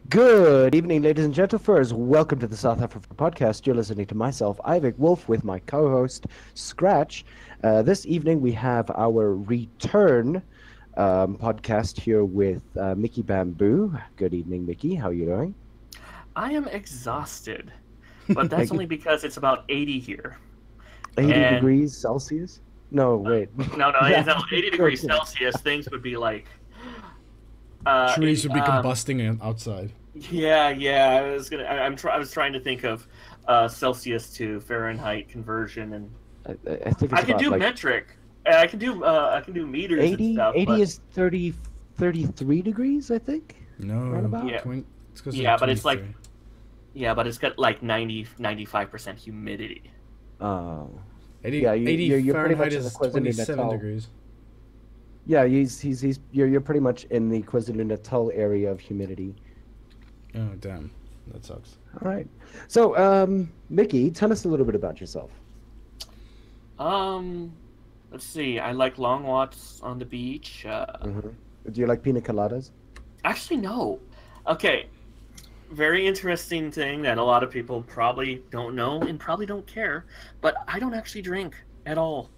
Good evening, ladies and gentlemen. Welcome to the South-afrifur podcast. You're listening to myself, Ivik Wolf, with my co-host, Scratch. This evening, we have our return podcast here with Mickey Bamboo. Good evening, Mickey. How are you doing? I am exhausted, but that's only because it's about 80 here. 80 And degrees Celsius? No, wait. no, it's not 80 degrees Celsius. Things would be like, Trees would be combusting outside. Yeah. I was trying to think of Celsius to Fahrenheit conversion, and I think it's I can do metric. I can do meters 80, and stuff. 80 but... is 33 degrees, I think. No, Roundabout? Yeah. But it's like, but it's got like 95% humidity. Oh. 80, Yeah, 80 you're pretty Fahrenheit much in the is KwaZulu 27 Natal. degrees. Yeah, you're pretty much in the KwaZulu Natal area of humidity. Oh, damn. That sucks. All right. So, Mickey, tell us a little bit about yourself. Let's see. I like long walks on the beach. Do you like pina coladas? Actually, no. Okay. Very interesting thing that a lot of people probably don't know and probably don't care, but I don't actually drink at all.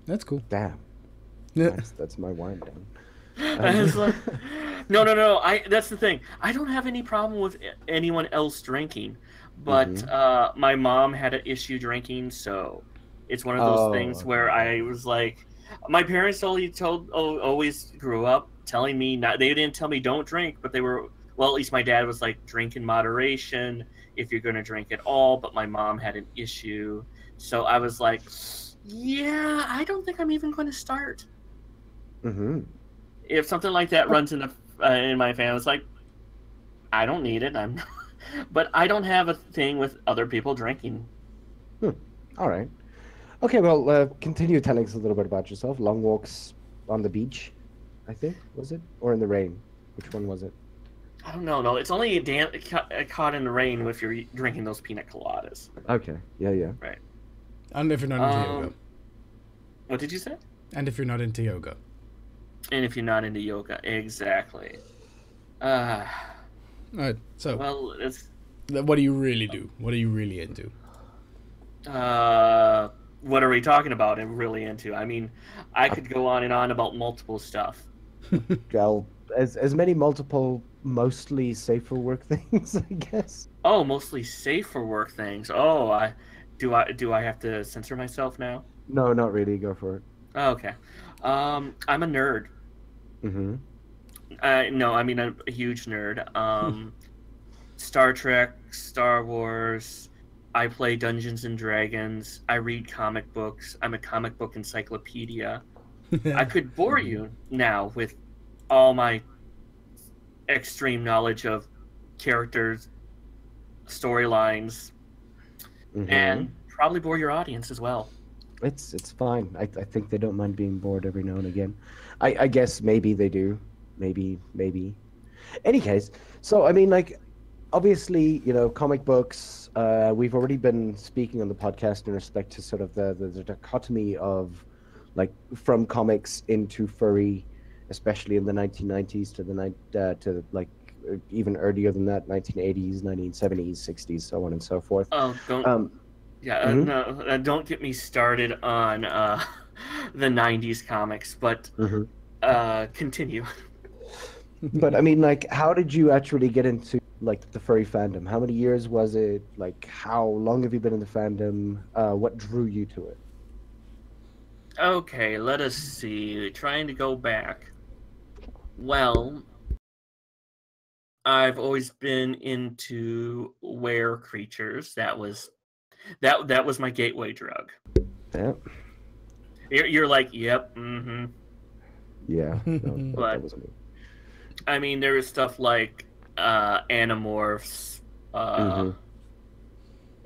That's cool. Damn. Yeah. That's my wine down. It's like, no. That's the thing. I don't have any problem with anyone else drinking, but my mom had an issue drinking, so it's one of those things where I was like, my parents always grew up telling me not. They didn't tell me don't drink, but they were. Well, at least my dad was like, drink in moderation if you're going to drink at all. But my mom had an issue. So I was like, yeah, I don't think I'm even going to start. If something like that runs in my family, it's like, I don't need it. But I don't have a thing with other people drinking. All right. Okay, well, continue telling us a little bit about yourself. Long walks on the beach, I think, was it? Or in the rain? Which one was it? I don't know. No, it's only caught in the rain if you're drinking those pina coladas. Okay. Yeah. Right. And if you're not into yoga. What did you say? And if you're not into yoga. And if you're not into yoga, exactly. Alright, so. Well, it's. What do you really do? What are you really into? What are we talking about? I'm really into. I mean, I could go on and on about multiple stuff. Well, as many multiple, mostly safe for work things, I guess. Oh, mostly safe for work things. Oh, do I have to censor myself now? No, not really. Go for it. Oh, okay. I'm a nerd. No, I mean a huge nerd. Star Trek, Star Wars. I play Dungeons and Dragons. I read comic books. I'm a comic book encyclopedia. I could bore you now with all my extreme knowledge of characters, storylines, and probably bore your audience as well. It's fine. I think they don't mind being bored every now and again. I guess maybe they do. Maybe. Any case, so I mean, like, obviously, comic books. We've already been speaking on the podcast in respect to sort of the dichotomy of, like, from comics into furry, especially in the 1990s to like even earlier than that, 1980s, 1970s, 60s, so on and so forth. Oh, don't. No, don't get me started on the 90s comics, but continue. But I mean, like, how did you actually get into, like, the furry fandom? How many years was it? Like, how long have you been in the fandom? What drew you to it? Okay, let us see. Trying to go back. Well, I've always been into were creatures. That was my gateway drug. Yeah. You're like, yep, Yeah. No, But that wasn't me. I mean, there was stuff like Animorphs,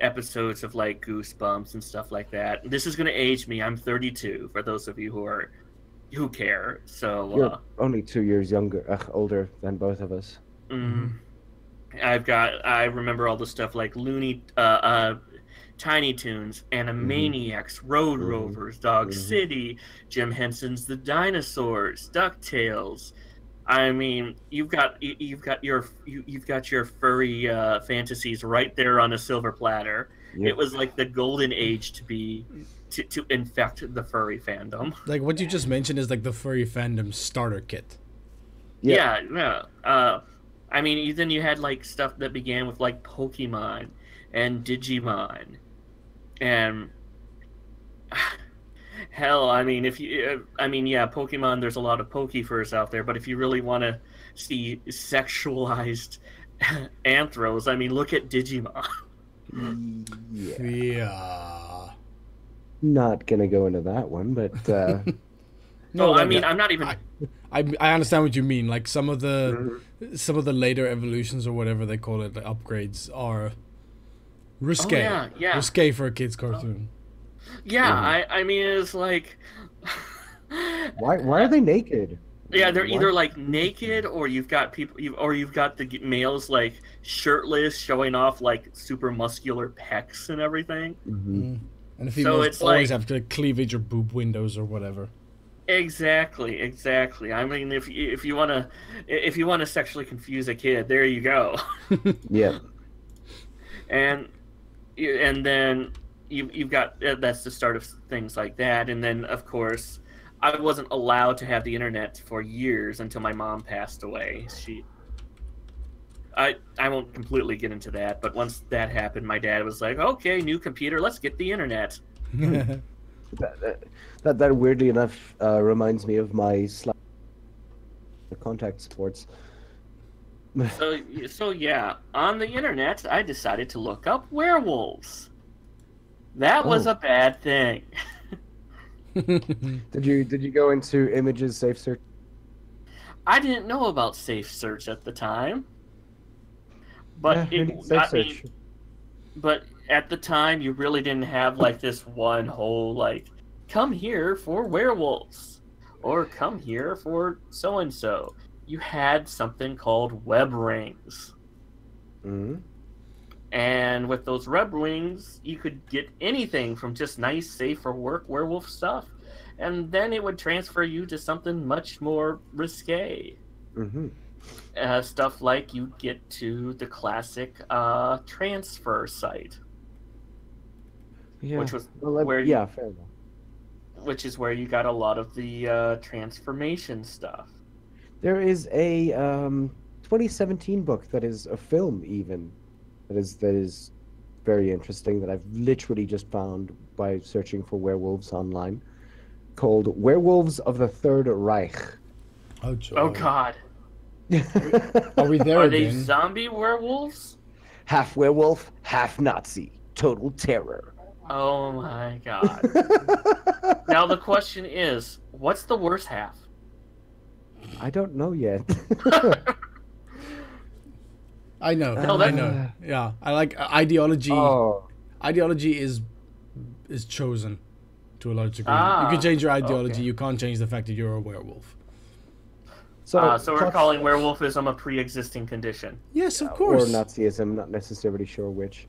episodes of like Goosebumps and stuff like that. This is going to age me. I'm 32. For those of you who care. So you're only 2 years older than both of us. I remember all the stuff like Tiny Toons, Animaniacs, Road Rovers, Dog City, Jim Henson's The Dinosaurs, DuckTales. I mean, you've got your furry fantasies right there on a silver platter. Yep. It was like the golden age to infect the furry fandom. Like what you just mentioned is like the furry fandom starter kit. Yeah. Yeah. I mean, then you had like stuff that began with like Pokemon and Digimon, and hell, I mean, Pokemon. There's a lot of Pokefurs out there, but if you really want to see sexualized anthros, I mean, look at Digimon. Yeah. Not gonna go into that one, but No, I like, mean, I'm not even. I understand what you mean. Like some of the later evolutions or whatever they call it, the upgrades are risque. Oh, yeah. Risque for a kids cartoon. Yeah, I mean, it's like. why are they naked? Yeah, they're What? either like naked, or you've got you've got the males like shirtless, showing off like super muscular pecs and everything. And the So females it's always like- have to cleavage or boob windows or whatever. Exactly. I mean, if you wanna sexually confuse a kid, there you go. Yeah. and then you've got that's the start of things like that, and then of course I wasn't allowed to have the internet for years until my mom passed away. I won't completely get into that, but once that happened, my dad was like, "Okay, new computer, let's get the internet." That weirdly enough reminds me of my contact sports. So yeah, on the internet, I decided to look up werewolves. That was Oh. a bad thing. Did you go into images safe search? I didn't know about Safe Search at the time, but Yeah, who needs safe search? but at the time, you really didn't have like this one whole like, come here for werewolves, or come here for so and so. You had something called web rings. Mhm. And with those web rings, you could get anything from just nice, safe for work werewolf stuff, and then it would transfer you to something much more risque. Mhm. Stuff like you'd get to the classic transfer site, Yeah. which was Well, where yeah, fair enough. which is where you got a lot of the transformation stuff. There is a 2017 book that is a film even that is very interesting that I've literally just found by searching for werewolves online, called Werewolves of the Third Reich. Oh, joy. Oh God, Are we there are they again? zombie werewolves? Half werewolf, half Nazi. Total terror. Oh my God. Now the question is, what's the worst half? I don't know yet. I know. No, I that- know. Yeah, I like ideology. Oh, Ideology is chosen to a large degree. You Ah, can change your ideology. okay. You can't change the fact that you're a werewolf. So we're talk- calling werewolfism a pre-existing condition. Yes, of or course. Nazism, not necessarily sure which.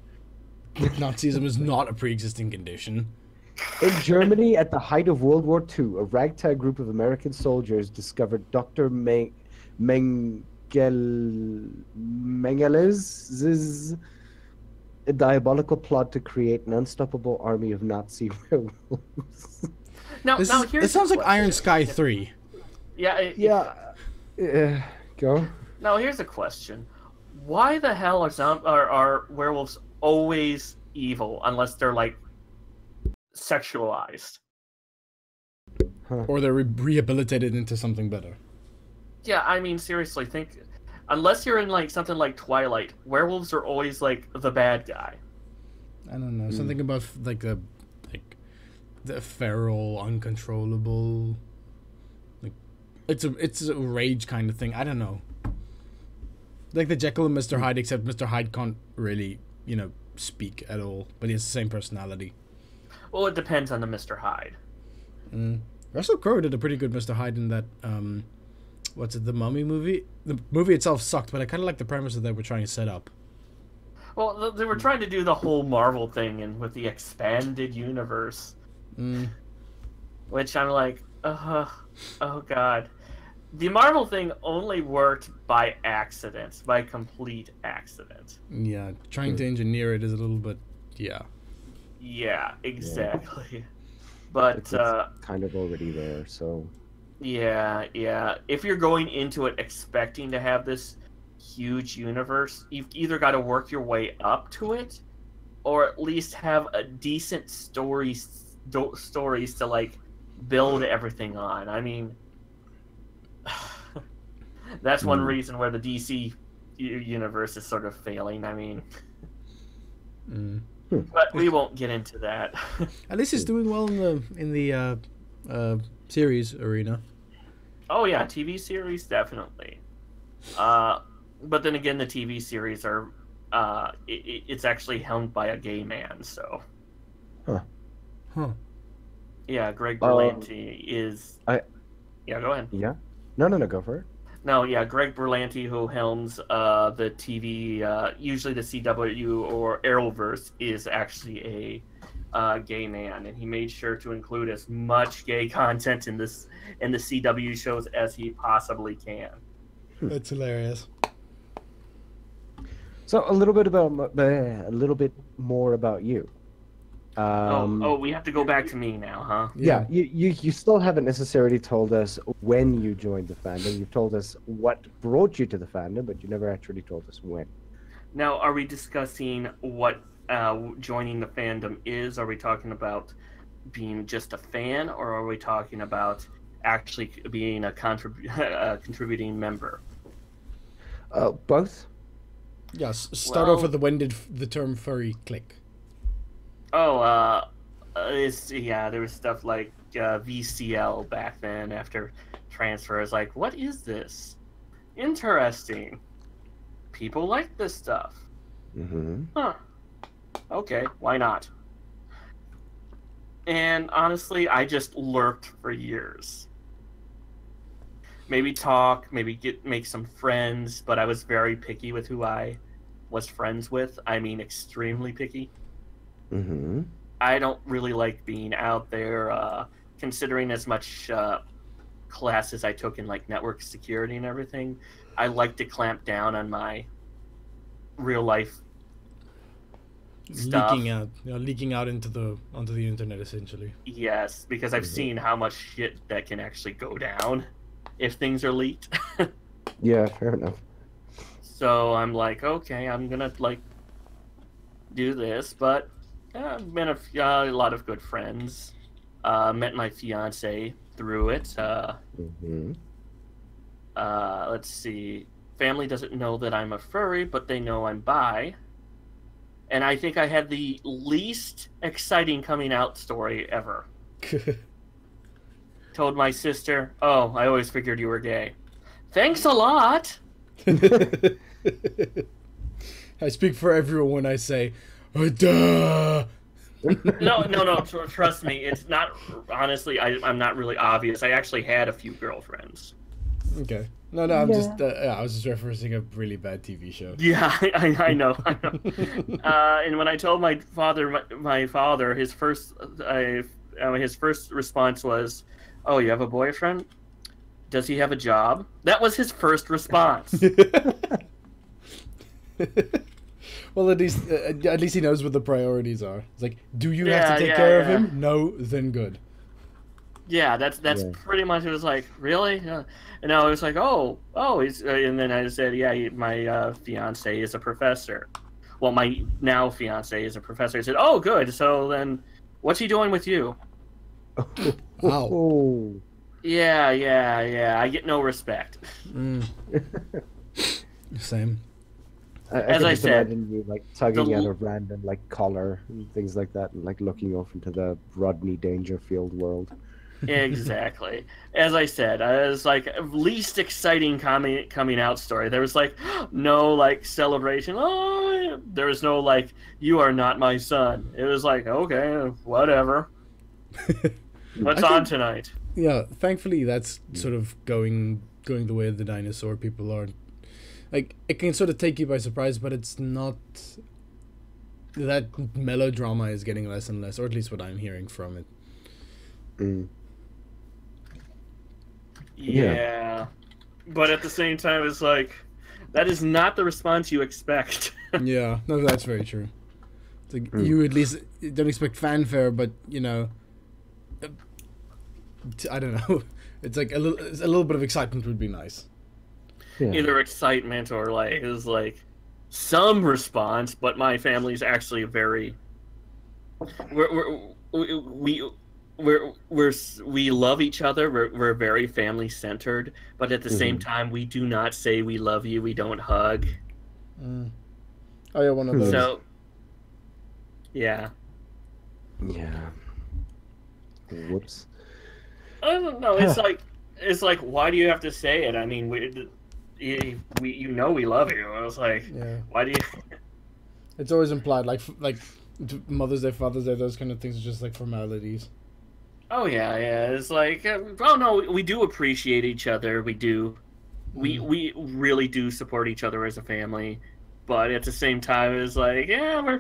Nazism is not a pre-existing condition. In Germany, at the height of World War II, a ragtag group of American soldiers discovered Dr. Mengel's a diabolical plot to create an unstoppable army of Nazi werewolves. Now This here's sounds the like question. Iron Sky 3. Yeah. Yeah. Go. Now here's a question: why the hell are werewolves always evil unless they're like sexualized? Or they're rehabilitated into something better. Yeah, I mean seriously, think. Unless you're in like something like Twilight, werewolves are always like the bad guy. I don't know. Something about like the feral, uncontrollable. Like it's a rage kind of thing. I don't know. Like the Jekyll and Mr. Hyde, except Mr. Hyde can't really, speak at all, but he has the same personality. Well, it depends on the Mr. Hyde. Russell Crowe did a pretty good Mr. Hyde in that. What's it? The Mummy movie. The movie itself sucked, but I kind of like the premise that they were trying to set up. Well, they were trying to do the whole Marvel thing and with the expanded universe, which I'm like, oh God. the Marvel thing only worked by accident, by complete accident. Yeah, trying to engineer it is a little bit, yeah. Yeah, exactly. But It's kind of already there, so yeah. If you're going into it expecting to have this huge universe, you've either got to work your way up to it, or at least have a decent stories to like build everything on. I mean, that's one reason where the DC universe is sort of failing. I mean, but we won't get into that. At least it's doing well in the series arena. Oh yeah, TV series definitely. But then again, the TV series are it's actually helmed by a gay man. So, Huh. yeah, Greg Berlanti is. Yeah, go ahead. yeah. No, go for it. No, yeah, Greg Berlanti, who helms the TV, usually the CW or Arrowverse, is actually a gay man, and he made sure to include as much gay content in the CW shows as he possibly can. That's hilarious. So a little bit more about you. We have to go back to me now, huh? Yeah, you still haven't necessarily told us when you joined the fandom. You've told us what brought you to the fandom, but you never actually told us when. Now, are we discussing what joining the fandom is? Are we talking about being just a fan, or are we talking about actually being a contributing member? Both. Yes. Start off with when did the term furry click? Oh, there was stuff like VCL back then after transfer. It's like, what is this? Interesting. People like this stuff. Mm-hmm. Huh. Okay, why not? And honestly, I just lurked for years. Maybe talk, maybe make some friends, but I was very picky with who I was friends with. I mean, extremely picky. Mm-hmm. I don't really like being out there, considering as much classes I took in like network security and everything. I like to clamp down on my real life stuff. Leaking out onto the internet essentially. Yes, because I've seen how much shit that can actually go down if things are leaked. Yeah, fair enough. So I'm like, okay, I'm gonna like do this, but I've been a lot of good friends. Met my fiance through it. Let's see. Family doesn't know that I'm a furry, but they know I'm bi. And I think I had the least exciting coming out story ever. Told my sister, "Oh, I always figured you were gay." Thanks a lot. I speak for everyone when I say, duh. No. Trust me, it's not. Honestly, I'm not really obvious. I actually had a few girlfriends. Okay. No, I'm just. I was just referencing a really bad TV show. Yeah, I know. And when I told my father, his first response was, "Oh, you have a boyfriend? Does he have a job?" That was his first response. Well, at least he knows what the priorities are. It's like, do you have to take care of him? No, then good. Yeah, that's pretty much. It was like, really? And I was like, oh, he's. And then I said, yeah, my fiance is a professor. Well, my now fiance is a professor. He said, oh, good. So then, what's he doing with you? Wow. Oh. Yeah. I get no respect. Same. As I said, imagine you like tugging at a random like collar and things like that, and like looking off into the Rodney Dangerfield world. Exactly. As I said, it was like least exciting coming out story. There was like no like celebration. Oh, there was no like, you are not my son. It was like, okay, whatever. What's on tonight? Yeah, thankfully that's sort of going the way of the dinosaur. People are like, it can sort of take you by surprise, but it's not. That melodrama is getting less and less, or at least what I'm hearing from it. Yeah. But at the same time, it's like, that is not the response you expect. Yeah, no, that's very true. It's like you at least don't expect fanfare, but you know, I don't know. It's like a little bit of excitement would be nice. Yeah. Either excitement or like is like some response, but my family's actually very we love each other. We're very family centered, but at the same time, we do not say we love you. We don't hug. Oh yeah, one of those. So, yeah. Yeah. Whoops. I don't know. It's like, why do you have to say it? I mean, you know we love you. I was like, why do you? It's always implied, like Mother's Day, Father's Day, those kind of things are just like formalities. Oh yeah. It's like, oh no, we do appreciate each other. We do. We really do support each other as a family, but at the same time, it's like, yeah,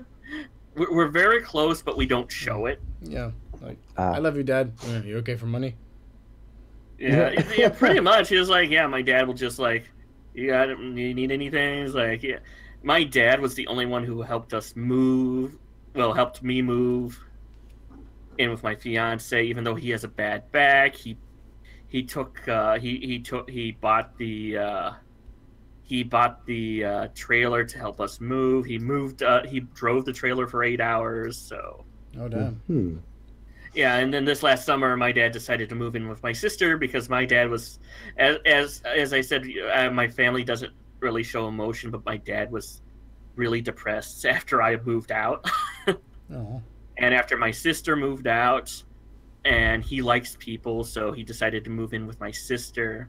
we're very close, but we don't show it. Yeah, like I love you, Dad. You okay for money? Yeah, pretty much. He was like, yeah, my dad will just like, you need anything? He's like, yeah. My dad was the only one who helped us move. Well, helped me move in with my fiance, even though he has a bad back. He bought the trailer to help us move. He drove the trailer for 8 hours. So. Oh damn. Yeah, and then this last summer, my dad decided to move in with my sister because my dad was, as I said, my family doesn't really show emotion, but my dad was really depressed after I moved out. Oh. And after my sister moved out, and he likes people, so he decided to move in with my sister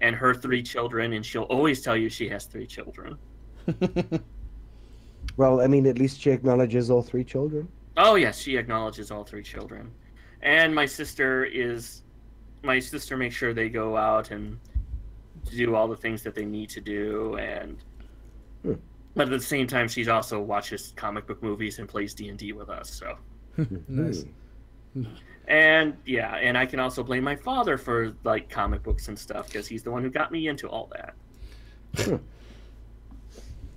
and her 3 children, and she'll always tell you she has 3 children. Well, I mean, at least she acknowledges all 3 children. Oh yes, she acknowledges all 3 children, and my sister makes sure they go out and do all the things that they need to do, and but at the same time, she also watches comic book movies and plays D&D with us. So Nice. And yeah, and I can also blame my father for like comic books and stuff because he's the one who got me into all that.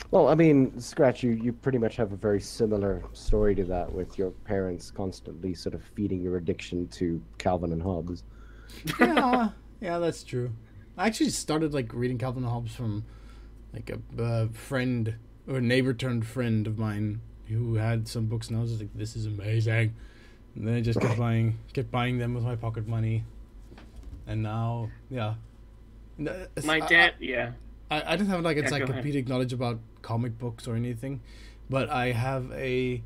Well, I mean, Scratch, you pretty much have a very similar story to that with your parents constantly sort of feeding your addiction to Calvin and Hobbes. Yeah, that's true. I actually started like reading Calvin and Hobbes from like a friend or a neighbor turned friend of mine who had some books, and I was just like, this is amazing. And then I just kept buying them with my pocket money. And now, yeah. My dad, yeah. I don't have like encyclopedic knowledge about comic books or anything, but I have I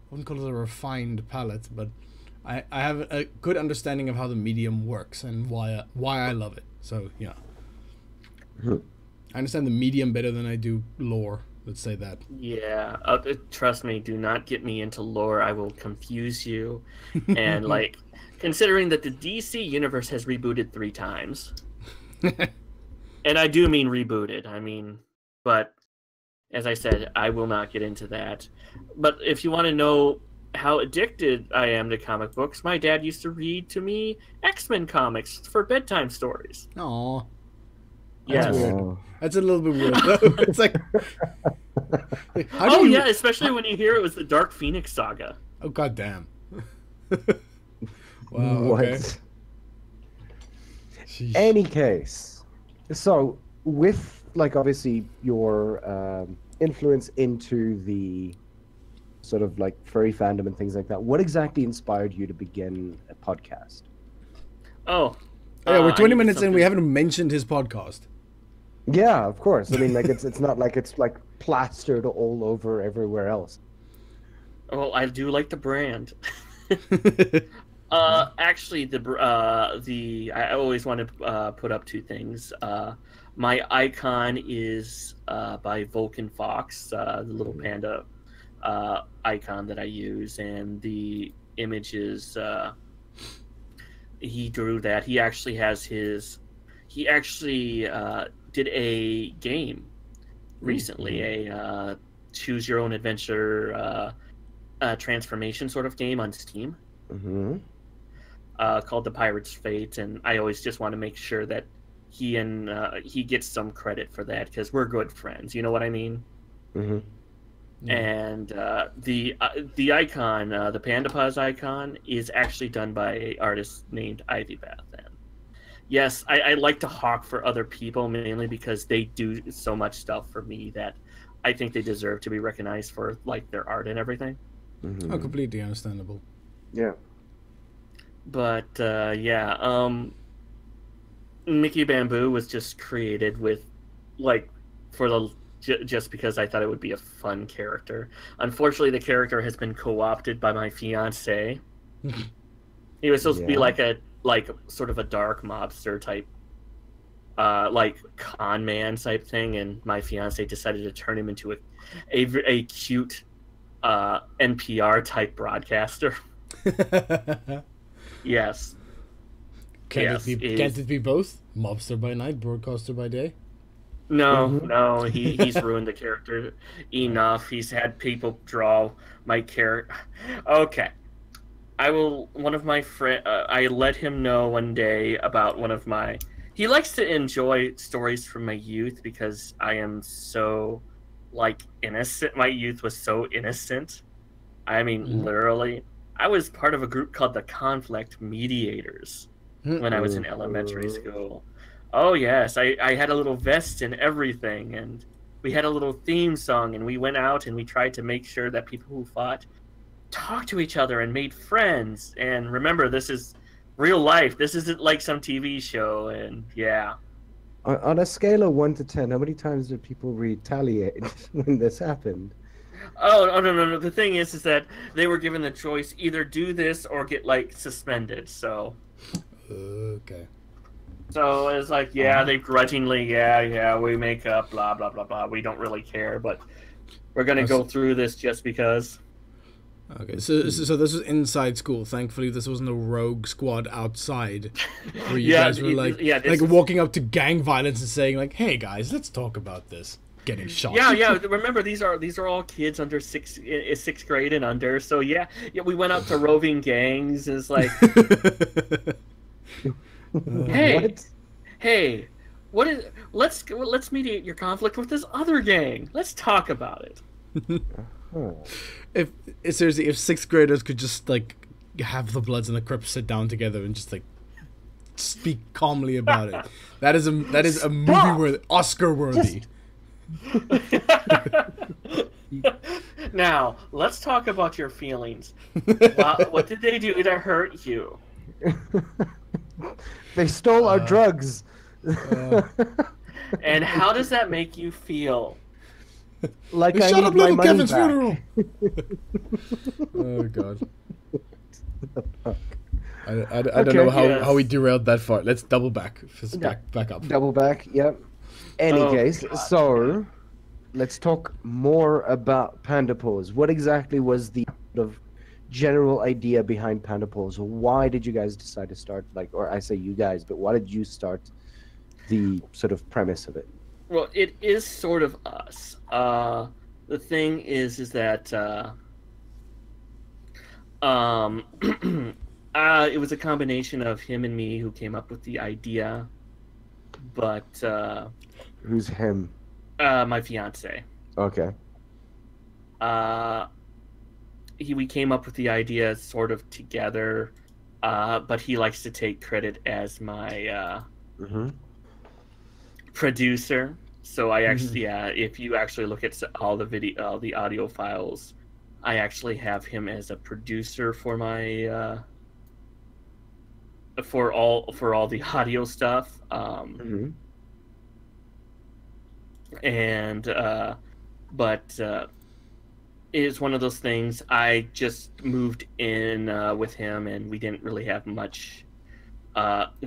wouldn't call it a refined palate, but I have a good understanding of how the medium works and why I love it. So yeah, I understand the medium better than I do lore. Let's say that. Yeah, trust me, do not get me into lore. I will confuse you. And like, considering that the DC universe has rebooted 3 times. And I do mean rebooted. I mean, but as I said, I will not get into that. But if you want to know how addicted I am to comic books, my dad used to read to me X-Men comics for bedtime stories. Aww. Yes. That's a little bit weird, though. It's like... yeah, especially when you hear it was the Dark Phoenix saga. Oh, goddamn. Wow, What? okay. Sheesh. Any case, so with like obviously your influence into the sort of like furry fandom and things like that, what exactly inspired you to begin a podcast? Oh, yeah, we're 20 minutes in. We haven't mentioned his podcast. Yeah, of course. I mean, like it's not like it's like plastered all over everywhere else. Well, I do like the brand. Actually, I always want to put up 2 things. My icon is by Vulcan Fox, the little panda icon that I use, and the image is he drew that. He actually has his. He actually did a game recently, a choose your own adventure transformation sort of game on Steam. called The Pirate's Fate, and I always just want to make sure that he gets some credit for that because we're good friends. You know what I mean? Mm-hmm. And the icon, the Panda Pause icon, is actually done by an artist named Ivy Beth. And yes, I like to hawk for other people mainly because they do so much stuff for me that I think they deserve to be recognized for like their art and everything. Mm-hmm. Oh, completely understandable. Yeah. But yeah, Mickey Bamboo was just created with like for the just because I thought it would be a fun character. Unfortunately, the character has been co-opted by my fiance. He was supposed to be like sort of a dark mobster type, like con man type thing, and my fiance decided to turn him into a cute NPR type broadcaster. Yes. Can't it be both? Mobster by night, broadcaster by day? No, he's ruined the character enough. He's had people draw my character. Okay. One of my friend. I let him know one day about one of my. He likes to enjoy stories from my youth because I am so, like, innocent. My youth was so innocent. I mean, literally. I was part of a group called the Conflict Mediators when I was in elementary school. Oh, yes. I had a little vest and everything, and we had a little theme song, and we went out and we tried to make sure that people who fought talked to each other and made friends. And remember, this is real life. This isn't like some TV show, and yeah. On a scale of 1 to 10, how many times did people retaliate when this happened? Oh, no. The thing is that they were given the choice, either do this or get, like, suspended, so... Okay. So it's like, yeah, they grudgingly, yeah, we make up, blah, blah, blah, blah. We don't really care, but we're going to go through this just because. Okay, so this was inside school. Thankfully, this wasn't a rogue squad outside where you guys were like walking up to gang violence and saying like, "Hey guys, let's talk about this." Getting shot. Yeah. Remember, these are all kids under sixth grade and under. So yeah, we went up to roving gangs. And it's like, hey, what is? Let's mediate your conflict with this other gang. Let's talk about it. If seriously, if sixth graders could just like have the Bloods and the Crips sit down together and just like speak calmly about it, that is a movie worthy, Oscar worthy. Now let's talk about your feelings. What did they do to hurt you? They stole our drugs. And how does that make you feel? Like I need my money back. Funeral. Oh god. I don't know how we derailed that far. Let's double back. Just back up. Double back. Yep. Any case, God. So let's talk more about Panda Pause. What exactly was the general idea behind Panda Pause? Why did you guys decide to start? Or I say you guys, but why did you start the sort of premise of it? Well, it is sort of us. The thing is that it was a combination of him and me who came up with the idea. But who's him? My fiance. Okay. We came up with the idea sort of together, but he likes to take credit as my producer. So I actually, if you actually look at all the audio files, I actually have him as a producer for my for all the audio stuff. And but it's one of those things. I just moved in with him, and we didn't really have much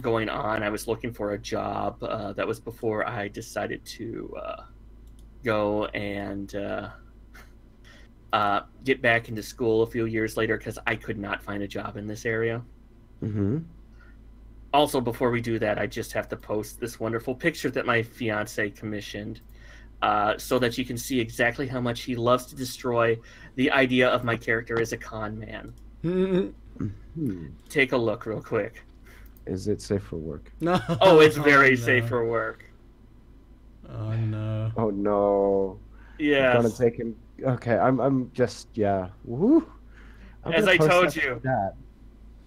going on. I was looking for a job. That was before I decided to go and get back into school a few years later because I could not find a job in this area. Also, before we do that, I just have to post this wonderful picture that my fiance commissioned so that you can see exactly how much he loves to destroy the idea of my character as a con man. Hmm. Take a look real quick. Is it safe for work? No. Oh, it's very no. safe for work. Oh no. Oh no. I'm gonna Yes. take him. Okay, I'm just yeah. Woo. I'm As gonna I post told that you. to Dad.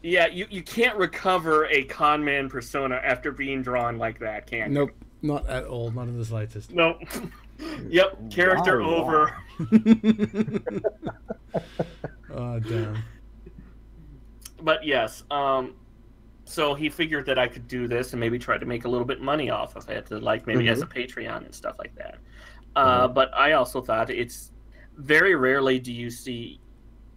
Yeah, you can't recover a con man persona after being drawn like that, can you? Nope. Not at all. Not in the slightest. Nope. Yep, character Why? over. Oh damn. But yes, so he figured that I could do this and maybe try to make a little bit money off of it, like maybe as a Patreon and stuff like that. But I also thought it's very rarely do you see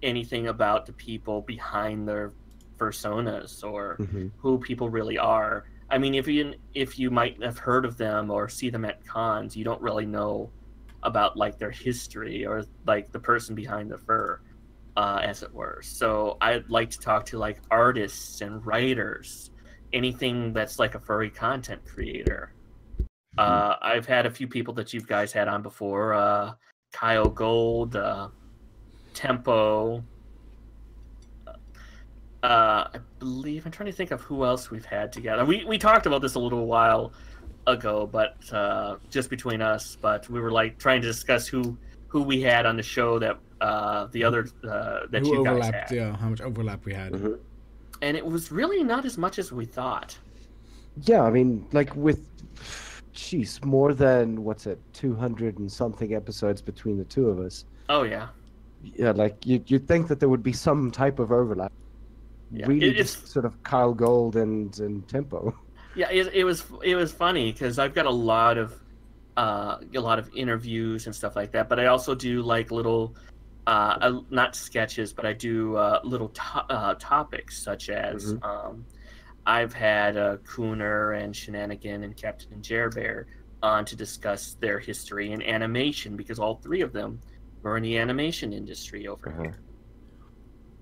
anything about the people behind their personas or who people really are. I mean, if you might have heard of them or see them at cons, you don't really know about like their history or like the person behind the fur, as it were. So I'd like to talk to like artists and writers, anything that's like a furry content creator. I've had a few people that you guys had on before, Kyle Gold, Tempo. I believe I'm trying to think of who else we've had together. We talked about this a little while ago, but just between us. But we were like trying to discuss who we had on the show that the other that Who you guys overlapped? had. Yeah, how much overlap we had. And it was really not as much as we thought. Yeah, I mean, like with, jeez, more than 200 and something episodes between the two of us. Oh yeah. Yeah, like you'd think that there would be some type of overlap. Yeah, Really, it's just sort of Kyle Gold and Tempo. Yeah, it was funny because I've got a lot of interviews and stuff like that, but I also do like little not sketches, but I do little topics such as I've had Cooner and Shenanigan and Captain and Jerbear on to discuss their history in animation because all three of them were in the animation industry over here.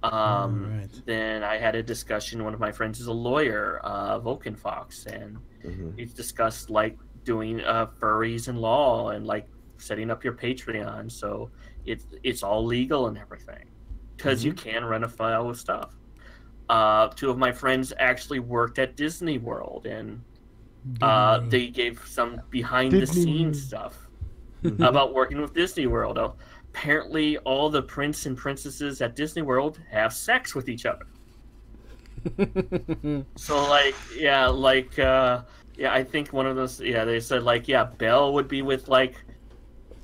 Right. Then I had a discussion. One of my friends is a lawyer, Vulcan Fox, and he's discussed like doing furries and law and like setting up your Patreon, so it's all legal and everything because you can run afoul of stuff. Two of my friends actually worked at Disney World, and they gave some behind the scenes stuff about working with Disney World. Apparently, all the prince and princesses at Disney World have sex with each other. So, like, I think one of those, they said, like, Belle would be with, like,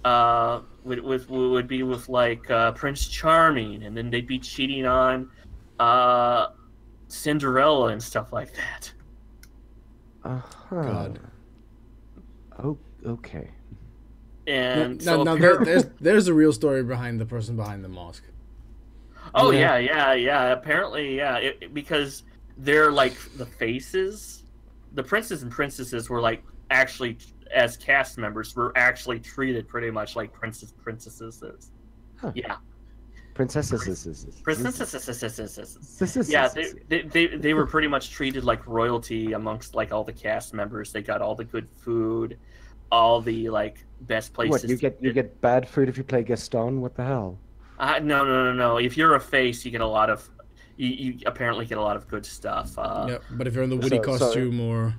would be with, like, Prince Charming, and then they'd be cheating on Cinderella and stuff like that. God. Oh, okay. And now there's a real story behind the person behind the mask. Oh yeah. Apparently, because they're like the faces. The princes and princesses were like actually, as cast members, were actually treated pretty much like princesses. Huh. Yeah. Princesses. Yeah, they were pretty much treated like royalty amongst like all the cast members. They got all the good food, all the like best places. What, you get bad food if you play Gaston? What the hell? No. If you're a face, you get a lot of. You apparently get a lot of good stuff. Yeah, but if you're in the Woody costume or.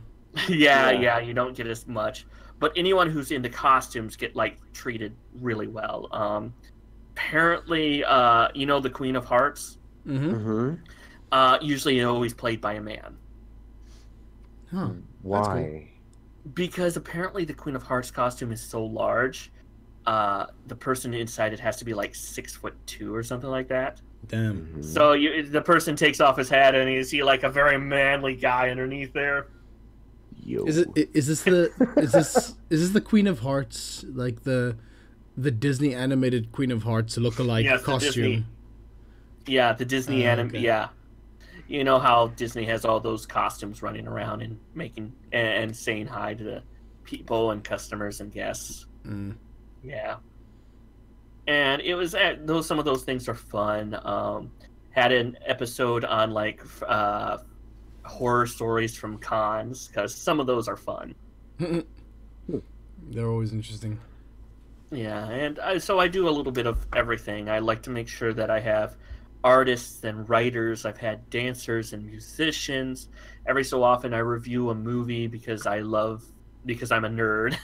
Yeah, you don't get as much. But anyone who's in the costumes get like treated really well. Apparently, the Queen of Hearts. Usually, always played by a man. Huh. Why? Because apparently the Queen of Hearts costume is so large, the person inside it has to be like 6'2" or something like that. Damn. So the person takes off his hat and you see like a very manly guy underneath there. Yo. Is this the Queen of Hearts, like the Disney animated Queen of Hearts lookalike costume? The Disney okay. Yeah. You know how Disney has all those costumes running around and making and saying hi to the people and customers and guests. Yeah. And it was some of those things are fun. Had an episode on like horror stories from cons because some of those are fun. They're always interesting. Yeah, and so I do a little bit of everything. I like to make sure that I have artists and writers. I've had dancers and musicians. Every so often, I review a movie because I'm a nerd.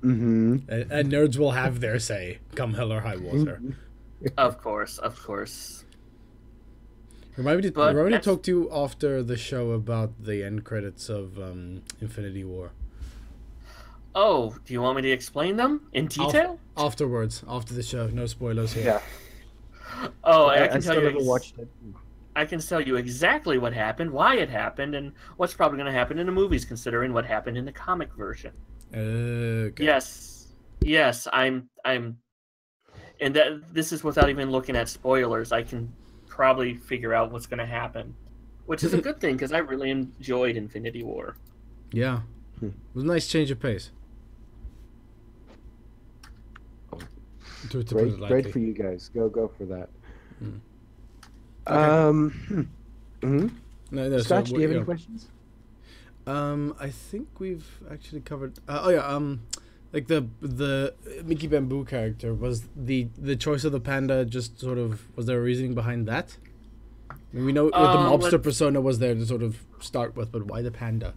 And nerds will have their say, come hell or high water. Of course. Remind me to talk to you after the show about the end credits of Infinity War. Oh, do you want me to explain them in detail? Afterwards, after the show. No spoilers here. Yeah. Oh, I can I tell still you. haven't watched it. I can tell you exactly what happened, why it happened, and what's probably going to happen in the movies, considering what happened in the comic version. Okay. Yes, I'm, and that this is without even looking at spoilers. I can probably figure out what's going to happen, which is a good thing because I really enjoyed Infinity War. Yeah, it was a nice change of pace. To put it lightly. Great for you guys. Go for that. Okay. No, Scotch, so, do you have yeah. any questions? I think we've actually covered. Like the Mickey Bamboo character, was the choice of the panda just sort of, was there a reasoning behind that? I mean, we know the mobster persona was there to sort of start with, but why the panda?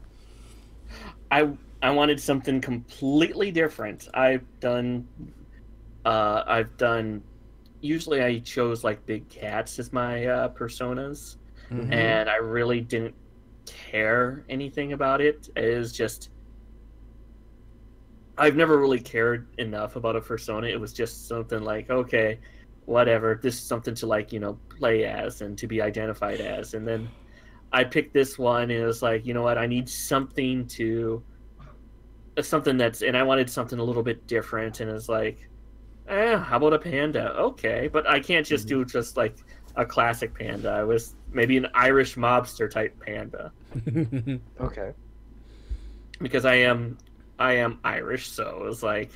I wanted something completely different. I've done. Usually, I chose like big cats as my personas, and I really didn't care anything about it. It was just. I've never really cared enough about a persona. It was just something like, okay, whatever. This is something to like, play as and to be identified as. And then I picked this one, and it was like, you know what? I need something and I wanted something a little bit different. And it's like, how about a panda? Okay, but I can't just do just like a classic panda. I was maybe an Irish mobster type panda. Okay. Because I am Irish, so it was like,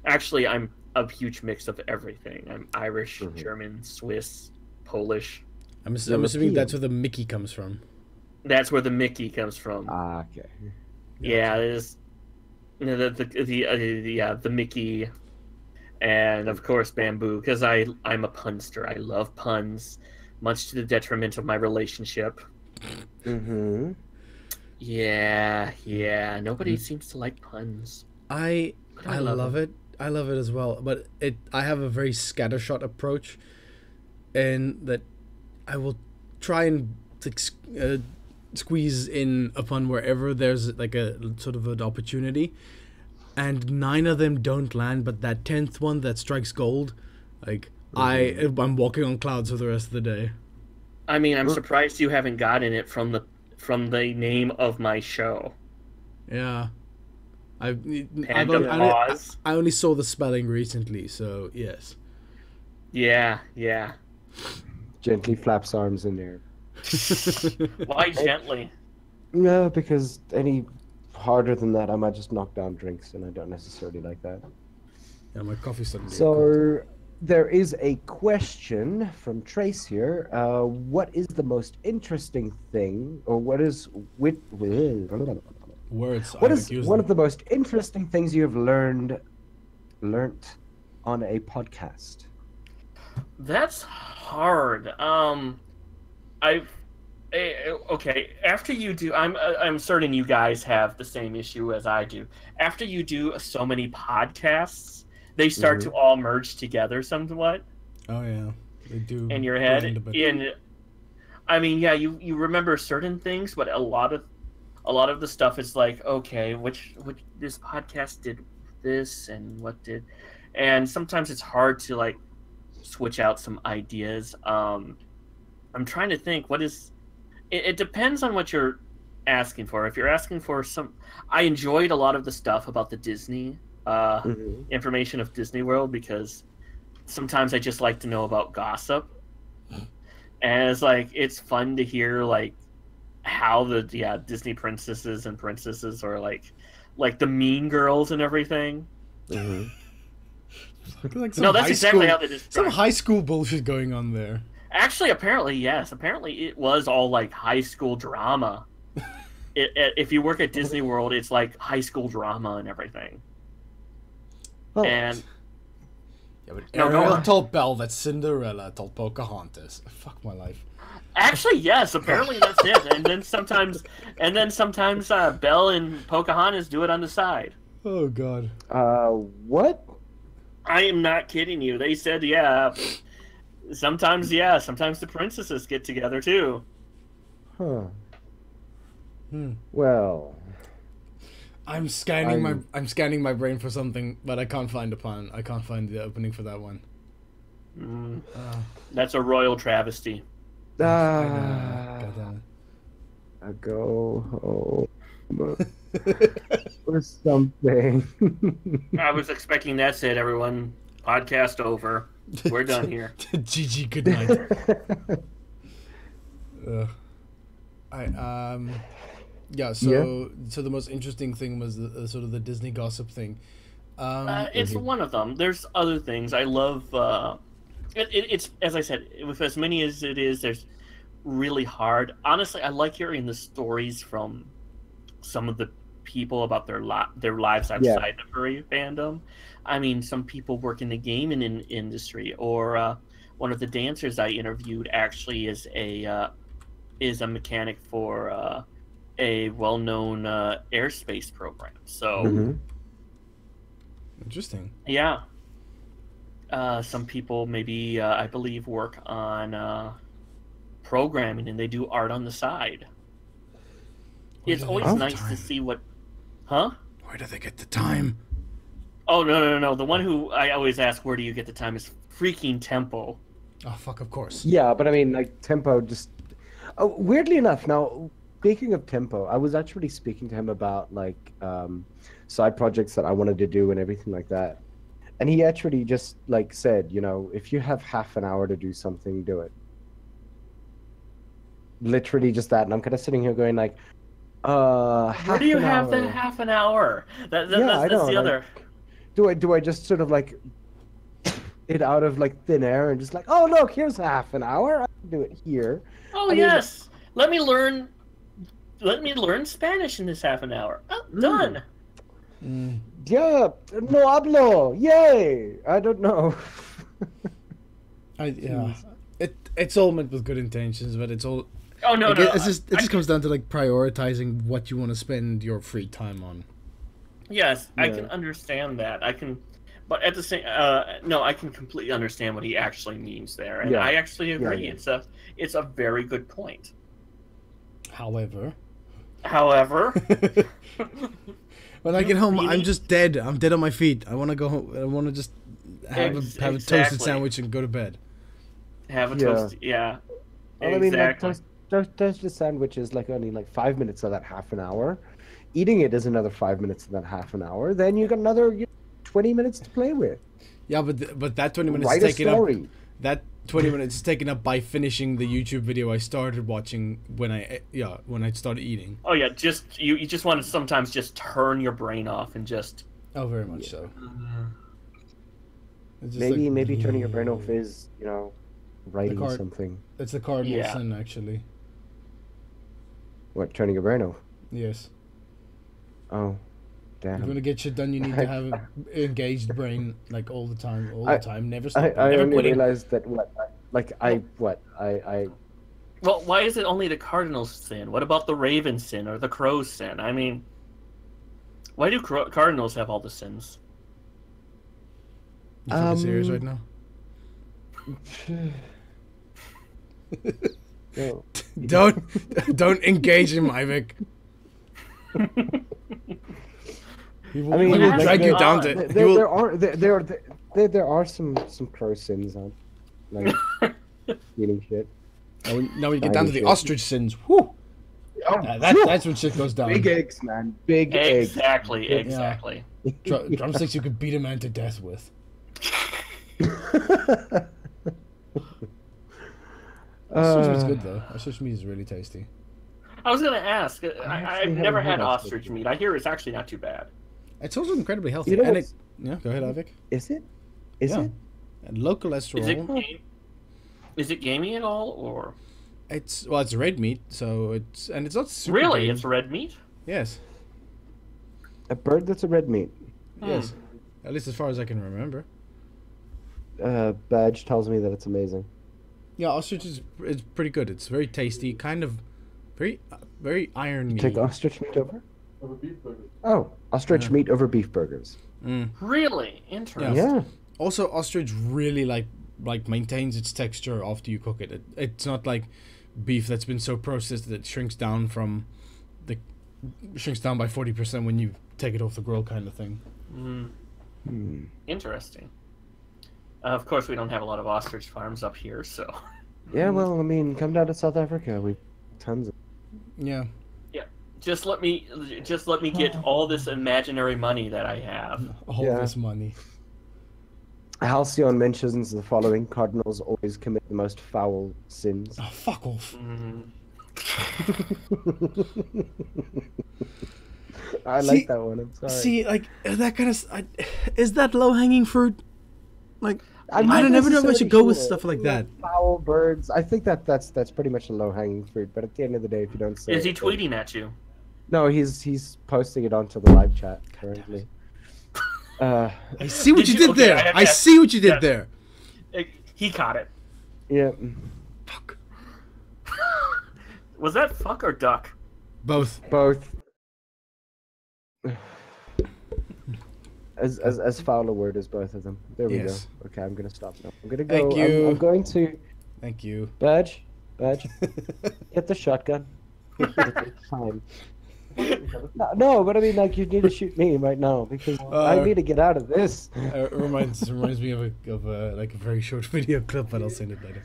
actually, I'm a huge mix of everything. I'm Irish, German, Swiss, Polish. I'm assuming that's where the Mickey comes from. That's where the Mickey comes from. Ah, okay. Yeah, it is. The Mickey, and of course Bamboo, because I'm a punster. I love puns, much to the detriment of my relationship. Yeah. Nobody seems to like puns. I love it. I love it as well. But I have a very scattershot approach, in that I will try and squeeze in a pun wherever there's like a sort of an opportunity, and 9 of them don't land. But that 10th one that strikes gold, like I'm walking on clouds for the rest of the day. I mean, I'm surprised you haven't gotten it from the name of my show. Yeah. I only saw the spelling recently, so yes. Yeah. Gently flaps arms in there. Why gently? No, because any harder than that, I might just knock down drinks, and I don't necessarily like that. Yeah, my coffee's starting to get So cold. there is a question from Trace here. What is the most interesting thing, or what is Words. What is one of the most interesting things you have learnt on a podcast? That's hard. Okay. After you do, I'm certain you guys have the same issue as I do. After you do so many podcasts, they start to all merge together somewhat. Oh yeah, they do. In your head, I mean, yeah, you remember certain things, but a lot of the stuff is like, okay, which this podcast did this and and sometimes it's hard to like switch out some ideas. I'm trying to think it depends on what you're asking for. If you're asking for I enjoyed a lot of the stuff about the Disney information of Disney World, because sometimes I just like to know about gossip, and it's like, it's fun to hear like how the Disney princesses are like the mean girls and everything. Like no, that's exactly how they describe some high school bullshit going on there. Actually, apparently, yes. Apparently, it was all like high school drama. If you work at Disney World, it's like high school drama and everything. Oh. And Yeah, but No, go Ariel on. told Belle that Cinderella told Pocahontas. Fuck my life. Actually, yes. Apparently, that's it. And then sometimes, Belle and Pocahontas do it on the side. Oh god. What? I am not kidding you. They said, yeah. Sometimes the princesses get together too. Huh. Hmm. Well, I'm scanning my brain for something, but I can't find a pun. I can't find the opening for that one. That's a royal travesty. God damn I go home or something. I was expecting that's it, everyone. Podcast over. We're done here. it. GG, good night. Yeah. So the most interesting thing was the sort of the Disney gossip thing. It's one of them. There's other things. I love. It's as I said, with as many as it is, there's really hard. Honestly, I like hearing the stories from some of the people about their lives outside the furry fandom. I mean, some people work in the gaming industry, or one of the dancers I interviewed actually is a mechanic for a well-known airspace program. So, Interesting. Yeah. Some people maybe, I believe, work on programming, and they do art on the side. It's always nice to see what... Huh? Where do they get the time? Oh, no. The one who I always ask, where do you get the time, is freaking Tempo. Oh, fuck, of course. Yeah, but I mean, like, Tempo just... Oh, weirdly enough, now, speaking of Tempo, I was actually speaking to him about, like, side projects that I wanted to do and everything like that. And he actually just, like, said, you know, if you have half an hour to do something, do it. Literally just that. And I'm kind of sitting here going, like, where do you have that half an hour? That's the other... Do I just sort of, like, it out of, like, thin air and just like, oh, look, here's half an hour. I can do it here. Oh, yes. Let me learn Spanish in this half an hour. Oh, done. Yeah, no hablo. Yay! I don't know. It's all meant with good intentions, but it's all. Oh no, it just comes down to like prioritizing what you want to spend your free time on. Yes, I can understand that. But at the same, no, I can completely understand what he actually means there, and I actually agree. Yeah. It's a very good point. However, when I get home, I'm just dead. I'm dead on my feet. I want to go home. I want to just have a toasted sandwich and go to bed. Have a toast, yeah. Well, exactly. I mean, like, toasted sandwich is like only like 5 minutes of that half an hour. Eating it is another 5 minutes of that half an hour. Then you got another 20 minutes to play with. Yeah, but that 20 minutes is taken up. That 20 minutes is taken up by finishing the YouTube video I started watching when I started eating. Oh yeah, just you just want to sometimes just turn your brain off and just. Oh, very much so. Maybe turning your brain off is writing something. It's the cardinal sin, actually. What, turning your brain off? Yes. Oh, damn. If you want to get shit done, you need to have an engaged brain, like all the time, never stop. I never only quitting. realized that Well, why is it only the cardinal sin? What about the raven sin or the crow sin? I mean, why do cardinals have all the sins? You fucking serious right now? No. Don't engage him, Ivik. He will, I mean, he will drag you down to. There are some crow sins on, like eating shit. Now we get down to the ostrich sins. Whew. That's when shit goes down. Big eggs, man. Big eggs. Exactly. Drumsticks you could beat a man to death with. Ostrich meat's good though. Ostrich meat is really tasty. I was gonna ask. I've never had ostrich meat. I hear it's actually not too bad. It's also incredibly healthy. Go ahead, Ivik. Is it? Is it? And low cholesterol. Is it gamey at all, or? It's red meat, so it's not super. Really, gamey. It's red meat. Yes. A bird that's a red meat. Yes. At least as far as I can remember. Badge tells me that it's amazing. Yeah, ostrich is pretty good. It's very tasty, kind of very iron Take meat. ostrich meat over? Oh, ostrich meat over beef burgers. Really interesting. Yeah. Also, ostrich really like maintains its texture after you cook it. It's not like beef that's been so processed that it shrinks down by 40% when you take it off the grill, kind of thing. Interesting. Of course, we don't have a lot of ostrich farms up here, so. Yeah, well, I mean, come down to South Africa. We've tons of. Yeah. Yeah. Just let me get all this imaginary money that I have. All this money. Halcyon mentions the following: cardinals always commit the most foul sins. Oh, fuck off. I like that one. I'm sorry. See, like that kind of is that low hanging fruit? Like I not never know if I should go with necessarily stuff like that. Foul birds. I think that's pretty much a low hanging fruit. But at the end of the day, if you don't say, Is he it, tweeting at you? No, he's posting it onto the live chat currently. I see what you did there. I see what you did there. He caught it. Yeah. Fuck. Was that fuck or duck? Both. As foul a word as both of them. There we go. Okay, I'm gonna stop now. I'm gonna go. Thank you. I'm going to. Thank you. Badge. Get the shotgun. It's fine. No, but I mean, like, you need to shoot me right now because I need to get out of this. It reminds me of a like a very short video clip, but I'll send it later.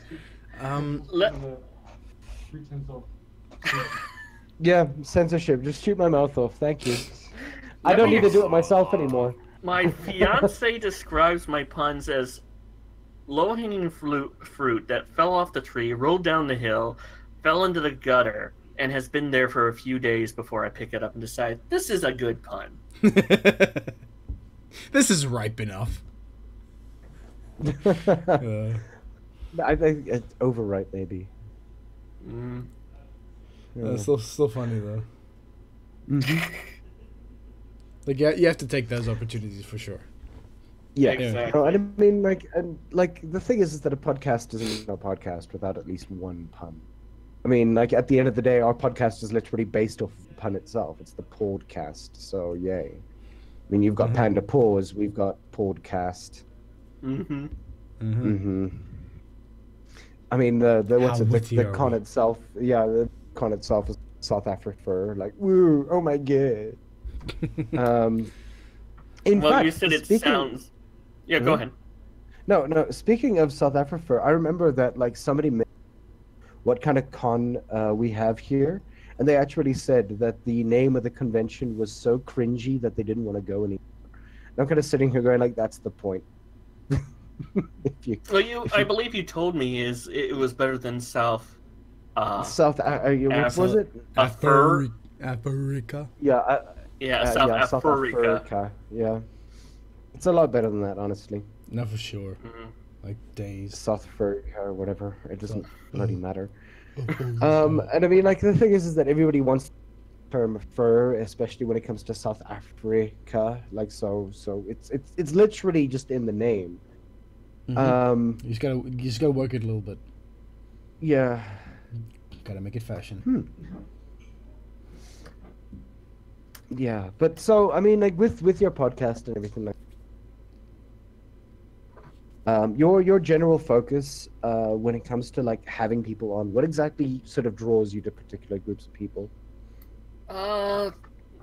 Yeah, censorship. Just shoot my mouth off. Thank you. I don't need to do it myself anymore. My fiance describes my puns as low-hanging fruit that fell off the tree, rolled down the hill, fell into the gutter, and has been there for a few days before I pick it up and decide this is a good pun. This is ripe enough. I think it's overripe, maybe. Still funny though. Like you have to take those opportunities for sure. Yeah, exactly. No, I mean, like the thing is that a podcast isn't a podcast without at least one pun. I mean, like at the end of the day, our podcast is literally based off the pun itself. It's the Pawdcast, so yay. I mean, you've got Panda Pause, we've got Pawdcast. I mean, the con itself, the con itself is south-afrifur, like, woo, oh my god. In fact, you said it sounds. Yeah, go ahead. No. Speaking of south-afrifur, I remember that like somebody mentioned what kind of con we have here, and they actually said that the name of the convention was so cringy that they didn't want to go anymore. And I'm kind of sitting here going like, that's the point. I believe you told me it was better than South. What was it? Africa. South Africa. Yeah, it's a lot better than that, honestly. No, for sure. Like days. South Africa or whatever. It doesn't bloody matter. And I mean, like the thing is that everybody wants the term fur, especially when it comes to South Africa. Like so it's literally just in the name. You just gotta work it a little bit. Yeah. Gotta make it fashion. Yeah, but so I mean, like with your podcast and everything, like your general focus when it comes to like having people on, what exactly sort of draws you to particular groups of people?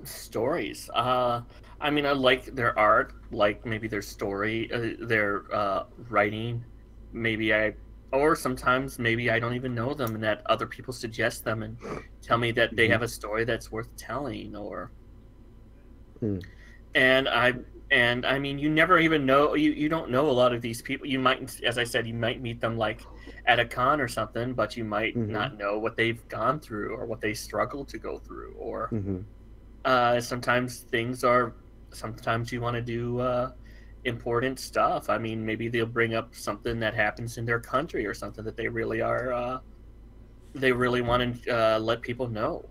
Stories. I mean, I like their art, like maybe their story, their writing. Or sometimes maybe I don't even know them, and that other people suggest them and tell me that they have a story that's worth telling, or. And I mean, you never even know. You don't know a lot of these people. You might, as I said, you might meet them like at a con or something, but you might not know what they've gone through or what they struggle to go through. Or sometimes you want to do important stuff. I mean, maybe they'll bring up something that happens in their country or something that they really are. They really want to let people know.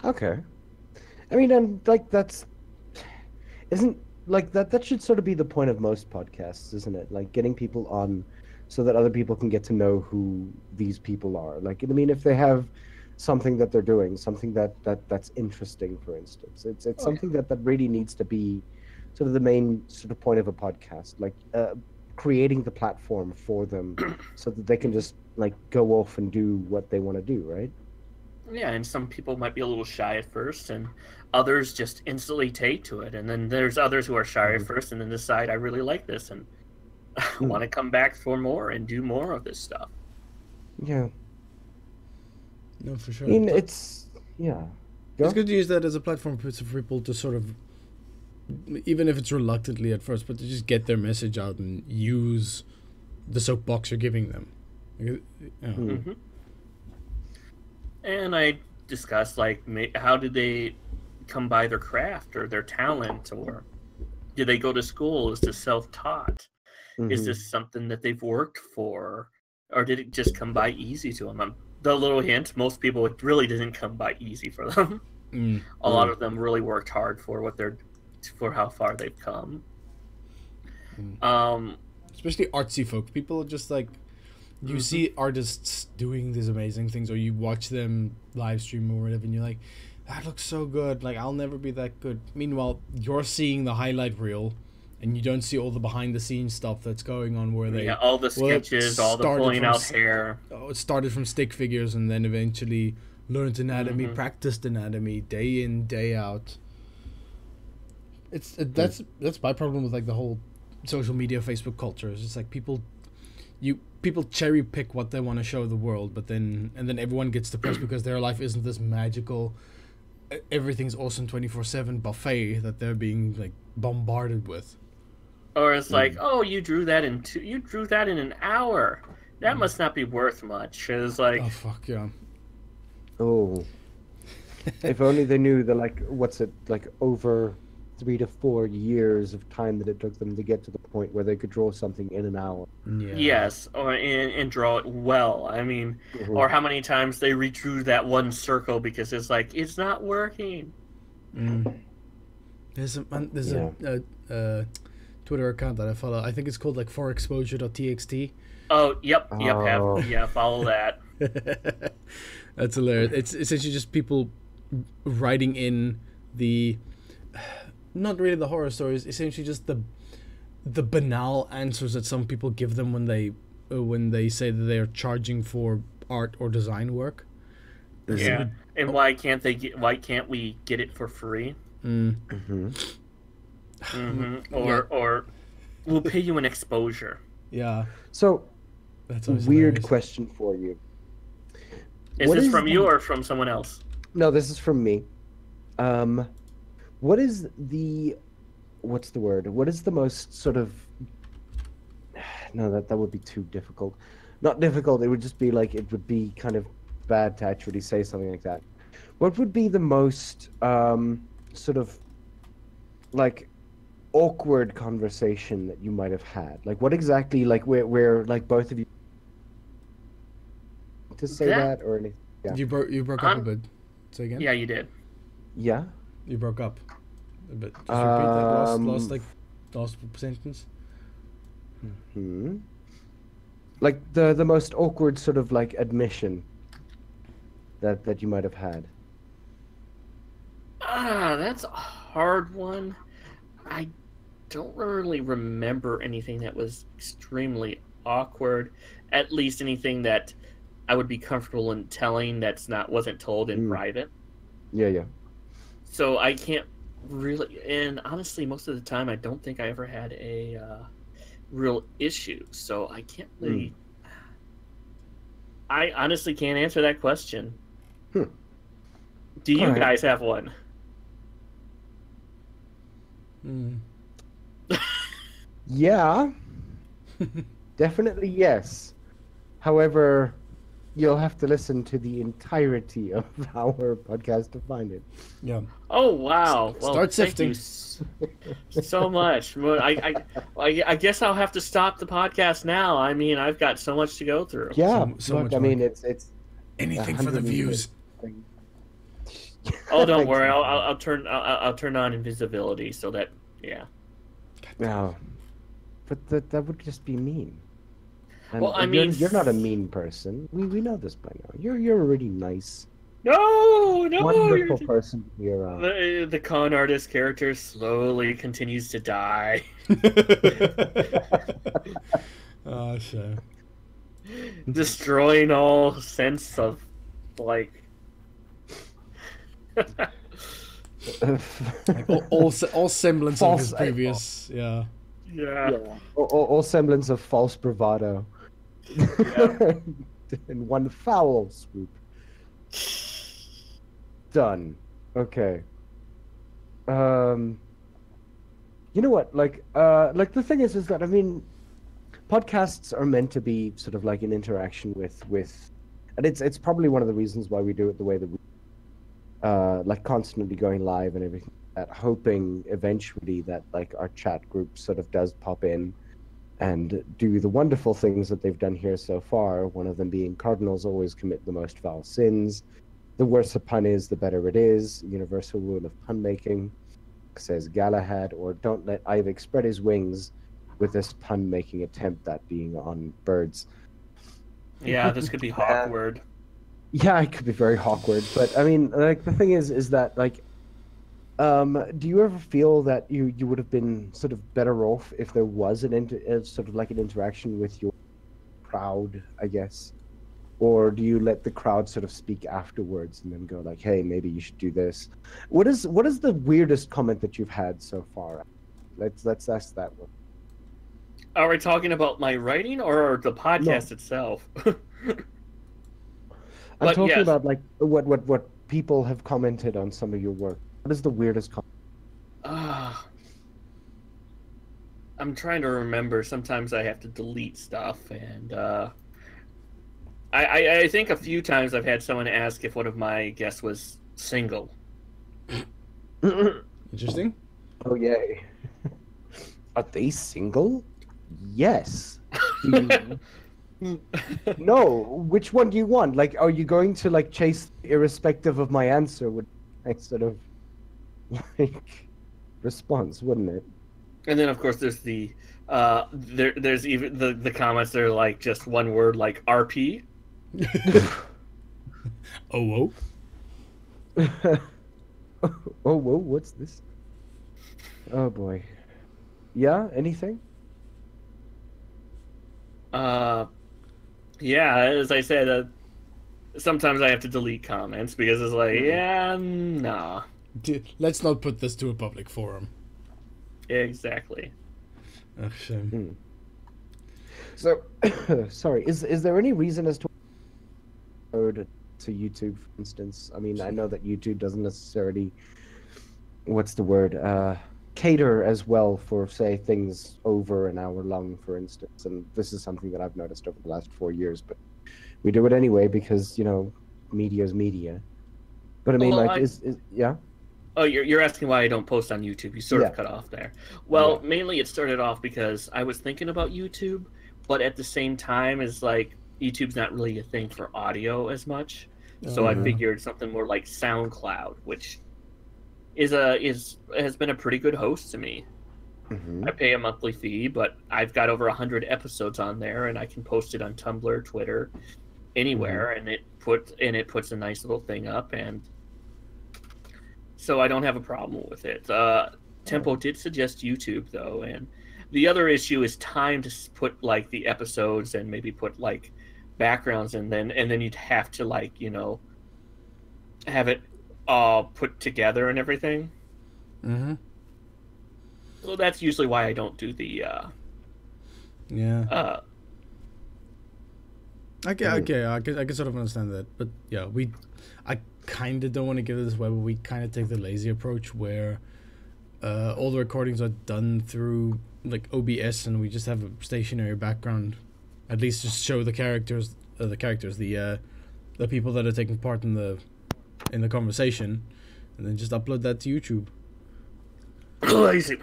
Okay. I mean, and like like that should sort of be the point of most podcasts, isn't it? Like getting people on so that other people can get to know who these people are. Like, I mean, if they have something that they're doing, something that's interesting, for instance, it's something that really needs to be sort of the main sort of point of a podcast, like creating the platform for them so that they can just like go off and do what they want to do, right? Yeah, and some people might be a little shy at first, and others just instantly take to it. And then there's others who are shy at first and then decide, I really like this and want to come back for more and do more of this stuff. Yeah. No, for sure. I mean, it's It's good to use that as a platform for people to sort of, even if it's reluctantly at first, but to just get their message out and use the soapbox you're giving them. And I discussed, like, how did they come by their craft or their talent, or did they go to school? Is this self-taught? Is this something that they've worked for, or did it just come by easy to them? The little hint, most people, it really didn't come by easy for them. A lot of them really worked hard for how far they've come. Especially artsy folks. People just like, you see artists doing these amazing things, or you watch them live stream or whatever, and you're like, that looks so good. Like, I'll never be that good. Meanwhile, you're seeing the highlight reel, and you don't see all the behind the scenes stuff that's going on where they... Yeah, all the sketches, all the pulling out hair. It started from stick figures and then eventually learned anatomy, practiced anatomy, day in, day out. That's my problem with like the whole social media, Facebook culture. It's just like people cherry pick what they want to show the world, but then everyone gets depressed because their life isn't this magical, everything's awesome 24/7 buffet that they're being like bombarded with. Or it's like, oh, you drew that in an hour. That must not be worth much. It's like, oh fuck yeah. Oh, if only they knew the over 3 to 4 years of time that it took them to get to the point where they could draw something in an hour. Yeah. Yes, or and draw it well. I mean, or how many times they redrew that one circle because it's like, it's not working. There's a Twitter account that I follow. I think it's called like forexposure.txt. Oh, yep, follow that. That's hilarious. It's essentially just people writing in the, not really the horror stories, essentially just the banal answers that some people give them when they say that they are charging for art or design work. Yeah, and why can't we get it for free? Or we'll pay you an exposure. Yeah. So, that's a weird hilarious. question for you. Is this from you or from someone else? No, this is from me. What is what's the word? What is the most sort of... No, that would be too difficult. Not difficult, it would just be like, it would be kind of bad to actually say something like that. What would be the most sort of like awkward conversation that you might have had? Like, what exactly, like where like both of you to say that or anything? Yeah. You broke up a bit. Say again? Yeah, you did. Yeah? You broke up a bit. Just repeat that last sentence. Like the most awkward sort of like admission that you might have had. That's a hard one. I don't really remember anything that was extremely awkward. At least anything that I would be comfortable in telling wasn't told in private. Yeah. So I can't really, and honestly, most of the time, I don't think I ever had a real issue. So I can't really. I honestly can't answer that question. Do you guys have one? Yeah, definitely yes. However, you'll have to listen to the entirety of our podcast to find it. Yeah. Oh wow! Well, start sifting. Thank you so much. Well, I guess I'll have to stop the podcast now. I mean, I've got so much to go through. Yeah. So much I mean, work. it's anything for the views. Oh, don't worry. I'll turn on invisibility so that No, but that would just be mean. And Well, I mean, you're not a mean person. We know this by now. You're a really nice, no, wonderful person to be around. the con artist character slowly continues to die. Oh, shit. Destroying all sense of, like... Like, all semblance of his False previous, yeah. Yeah. All semblance of false bravado. Yeah. In one foul swoop. Done. Okay. You know what? Like the thing is that I mean, podcasts are meant to be sort of like an interaction with, and it's probably one of the reasons why we do it the way that we, like constantly going live and everything. That hoping eventually that like our chat group sort of does pop in and do the wonderful things that they've done here so far. One of them being cardinals always commit the most foul sins. The worse a pun is, the better it is. Universal rule of pun making, says Galahad, or don't let Ivic spread his wings with this pun making attempt, that being on birds. Yeah, this could be awkward. Yeah, it could be very awkward. But I mean, like the thing is that like, do you ever feel that you would have been sort of better off if there was sort of like an interaction with your crowd, I guess? Or do you let the crowd sort of speak afterwards and then go like, hey, maybe you should do this? What is the weirdest comment that you've had so far? Let's ask that one. Are we talking about my writing or the podcast itself? I'm talking about like what people have commented on some of your work. What is the weirdest comment? I'm trying to remember. Sometimes I have to delete stuff, and I think a few times I've had someone ask if one of my guests was single. Interesting. Oh yay! Are they single? Yes. No. Which one do you want? Like, are you going to like chase irrespective of my answer? Would I sort of like response, wouldn't it? And then of course there's the there's even the comments that are like just one word, like RP. Oh whoa. Oh whoa, what's this? Oh boy. Yeah, anything? Yeah, as I said, sometimes I have to delete comments because it's like, yeah, nah. Let's not put this to a public forum. Exactly. Oh, shame. So, sorry, is there any reason as to YouTube, for instance? I mean, I know that YouTube doesn't necessarily, what's the word, cater as well for, say, things over an hour long, for instance. And this is something that I've noticed over the last 4 years, but we do it anyway because, you know, media is media. But I mean, Well, like, yeah? Oh, you're asking why I don't post on YouTube. You sort of cut off there. Well, mainly it started off because I was thinking about YouTube, but at the same time, it's like YouTube's not really a thing for audio as much. So I figured something more like SoundCloud, which has been a pretty good host to me. I pay a monthly fee, but I've got over 100 episodes on there, and I can post it on Tumblr, Twitter, anywhere, and it puts a nice little thing up, and so I don't have a problem with it. Tempo did suggest YouTube though, and the other issue is time to put like the episodes and maybe put like backgrounds, and then you'd have to like, you know, have it all put together and everything. So that's usually why I don't do the I can sort of understand that, but yeah, I kind of don't want to give it this way, but we kind of take the lazy approach where all the recordings are done through like OBS, and we just have a stationary background, at least just show the characters, the people that are taking part in the conversation, and then just upload that to YouTube. lazy.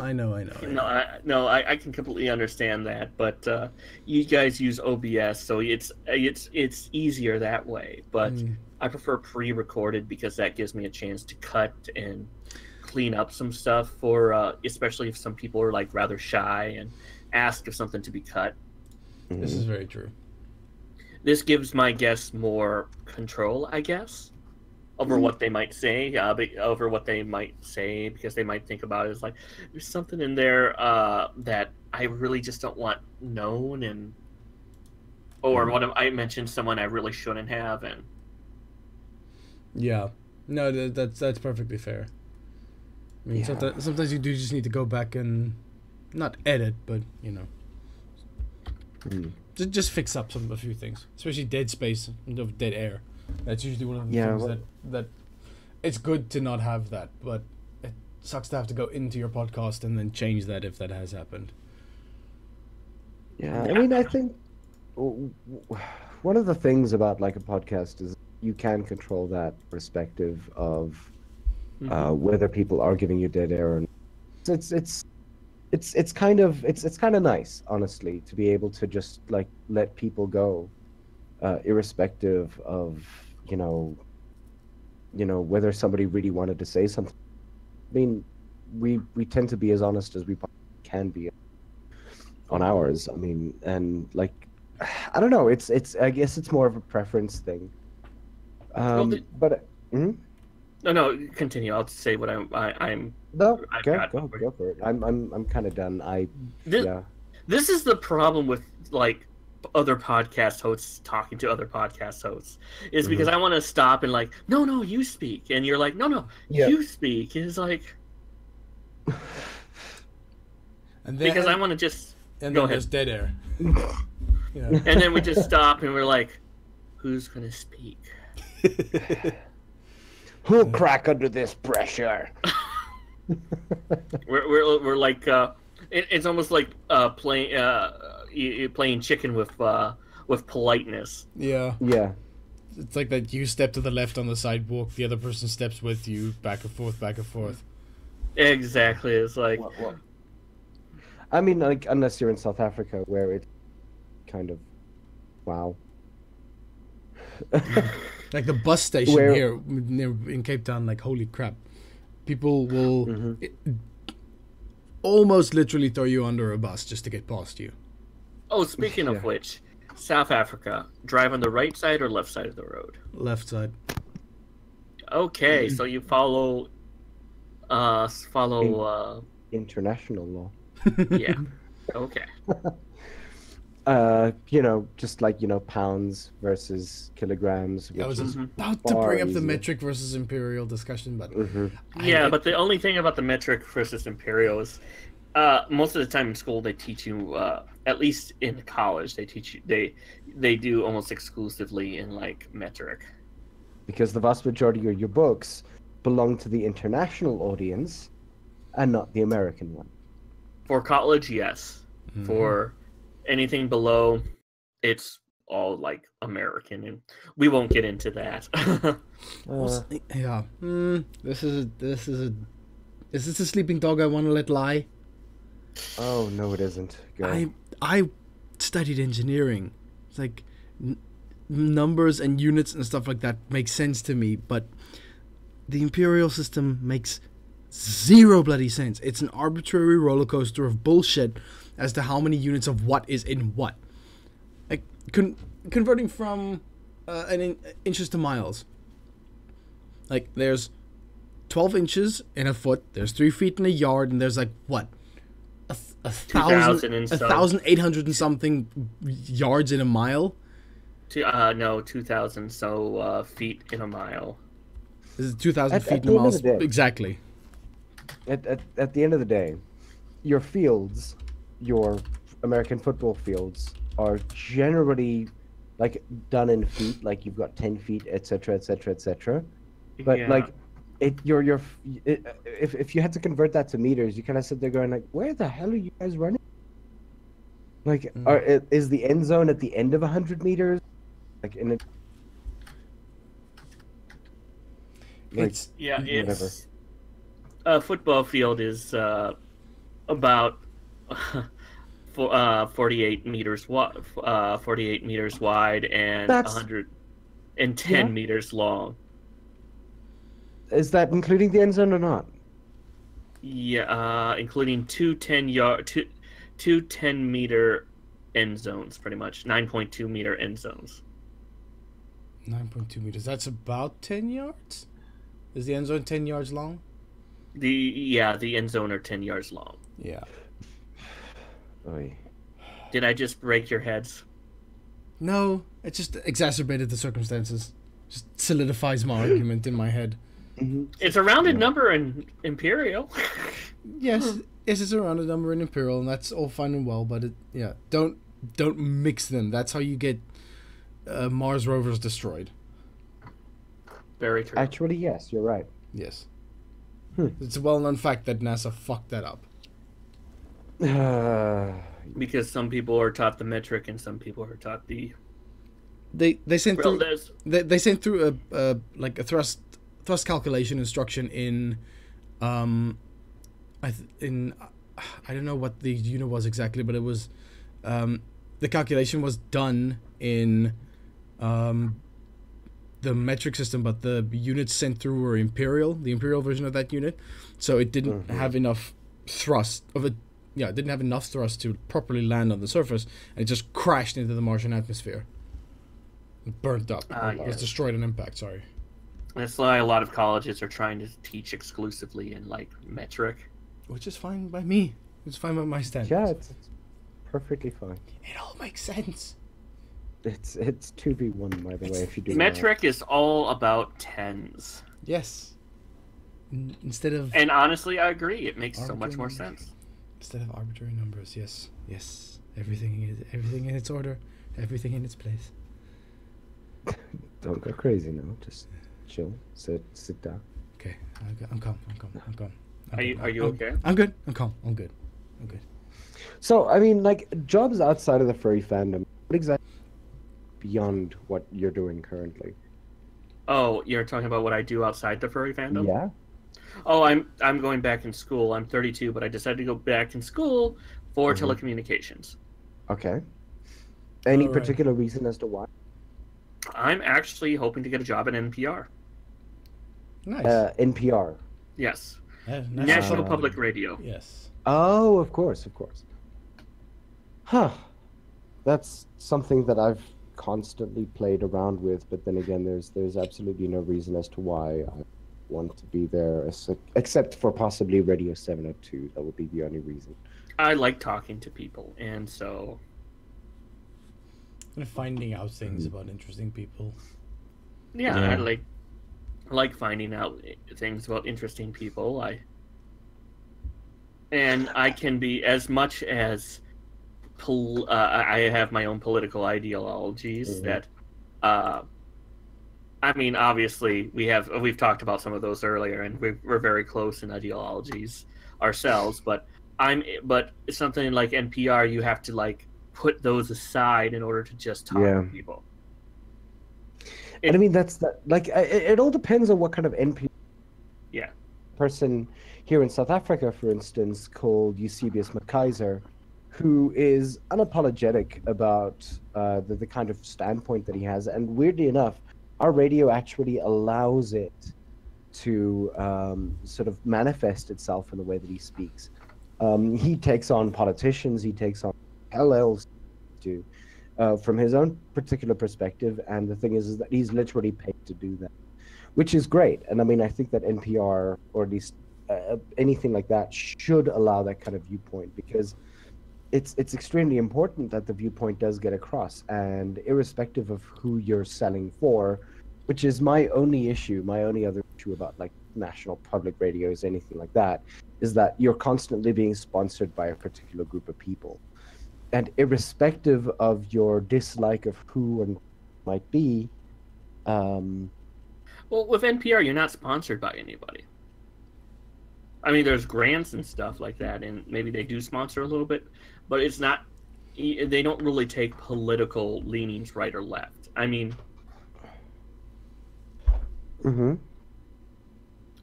I know. I can completely understand that, but you guys use OBS, so it's easier that way. But I prefer pre-recorded because that gives me a chance to cut and clean up some stuff for, especially if some people are like rather shy and ask if something to be cut. This is very true. This gives my guests more control, I guess, over what they might say, because they might think about it as like, there's something in there that I really just don't want known, or what if I mentioned someone I really shouldn't have, and yeah, no, that's perfectly fair. I mean, sometimes you do just need to go back and not edit, but just fix up a few things, especially dead space and dead air. That's usually one of the things that it's good to not have that, but it sucks to have to go into your podcast and then change that if that has happened. Yeah, I mean, I think one of the things about like a podcast is you can control that perspective of whether people are giving you dead air or not. It's kind of nice, honestly, to be able to just like let people go, irrespective of whether somebody really wanted to say something. I mean, we tend to be as honest as we can be on ours. I mean, and like, I don't know. It's I guess it's more of a preference thing. But. No, continue. I'll say what I'm. No, go for it. I'm kind of done. This is the problem with like other podcast hosts talking to other podcast hosts, is because I want to stop and like, no, you speak, and you're like, no, you speak. It's like, and then, because I want to just go ahead. There's dead air. And then we just stop and we're like, who's gonna speak? Who'll crack under this pressure? we're like it's almost like playing chicken with politeness. Yeah. It's like that you step to the left on the sidewalk, the other person steps with you, back and forth. Exactly. It's like, well, I mean, like, unless you're in South Africa, where it's kind of wow. Like the bus station here in Cape Town, like, holy crap. People will almost literally throw you under a bus just to get past you. Oh, speaking of which, South Africa, drive on the right side or left side of the road? Left side. Okay, so you follow international law. Yeah. Okay. Just like, pounds versus kilograms. I was about to bring up the metric versus imperial discussion, but but the only thing about the metric versus imperial is most of the time in school they teach you, at least in college, they teach you they do almost exclusively in like metric. Because the vast majority of your books belong to the international audience and not the American one. For college, yes. For anything below, it's all like American, and we won't get into that. Is this a sleeping dog I want to let lie? Oh no, it isn't. Go. I studied engineering. It's like numbers and units and stuff like that make sense to me, but the imperial system makes zero bloody sense. It's an arbitrary roller coaster of bullshit as to how many units of what is in what. Like converting from inches to miles. Like there's 12 inches in a foot. There's 3 feet in a yard, and there's like what, 1,800 and something yards in a mile. No, 2,000 feet in a mile. This is 2,000 feet in a mile. Exactly. At the end of the day, your fields, your American football fields, are generally like done in feet, like you've got 10 feet, etc., etc., etc. But like if you had to convert that to meters, you kind of sit there going like, where the hell are you guys running? Like, is the end zone at the end of 100 meters? Like in it. Like, it's a football field is about 48 meters wide, 48 meters wide, and 110 meters long. Is that including the end zone or not? Yeah, including two 10-meter end zones, pretty much 9.2-meter end zones. 9.2 meters. That's about 10 yards? Is the end zone 10 yards long? The end zone are 10 yards long. Yeah. Oy. Did I just break your heads? No, it just exacerbated the circumstances. Just solidifies my argument in my head. Mm-hmm. It's a rounded number in Imperial. Yes, it's a rounded number in Imperial, and that's all fine and well, but don't mix them. That's how you get Mars rovers destroyed. Very true. Actually, yes, you're right. Yes. It's a well-known fact that NASA fucked that up. Because some people are taught the metric and some people are taught the... They sent through there's- they sent through a thrust calculation instruction in I don't know what the unit was exactly, but it was the calculation was done in the metric system, but the units sent through were the Imperial version of that unit, so it didn't have enough thrust of it. Yeah, it didn't have enough thrust to properly land on the surface, and it just crashed into the Martian atmosphere. It burnt up. It was destroyed on impact. Sorry. That's why a lot of colleges are trying to teach exclusively in like metric, Which is fine by me. It's fine by my standards. Yeah, it's perfectly fine. It all makes sense. It's 2v1, by the way, if you do metric is all about tens. Yes. Instead of And honestly, I agree. It makes so much more Arbitrary. sense. instead of arbitrary numbers, yes. Everything in its order, everything in its place. Don't go crazy now. Just chill. Sit down. Okay, I'm calm. Are you okay? I'm good. I'm calm. I'm good. So, I mean, like, jobs outside of the furry fandom, what exactly beyond what you're doing currently? Oh, you're talking about what I do outside the furry fandom? Yeah. Oh, I'm going back in school. I'm 32, but I decided to go back in school for telecommunications. Okay. Any All right. particular reason as to why? I'm actually hoping to get a job at NPR. Nice. NPR. Yes. National National Public Radio. Yes. Oh, of course. Huh. That's something that I've constantly played around with, but then again, there's absolutely no reason as to why I want to be there, except for possibly Radio 702. That would be the only reason. I like talking to people, and so... And finding out things about interesting people. Yeah, Yeah. I like finding out things about interesting people. I can be as much as I have my own political ideologies that I mean, obviously we've talked about some of those earlier, and we're very close in ideologies ourselves, but something like NPR, you have to like put those aside in order to just talk to people. And I mean, that's that. Like, it all depends on what kind of NPR. Yeah. Person here in South Africa, for instance, called Eusebius McKaiser, who is unapologetic about the kind of standpoint that he has, and weirdly enough, our radio actually allows it to sort of manifest itself in the way that he speaks. He takes on politicians, he takes on LLs to from his own particular perspective, and the thing is that he's literally paid to do that, which is great. And I mean, I think that NPR, or at least anything like that, should allow that kind of viewpoint, because it's extremely important that the viewpoint does get across, and irrespective of who you're selling for, which is my only other issue about like national public radios, anything like that, is that you're constantly being sponsored by a particular group of people. And irrespective of your dislike of who and might be, well, with NPR, you're not sponsored by anybody. I mean, there's grants and stuff like that, and maybe they do sponsor a little bit, but it's not. They don't really take political leanings right or left. I mean,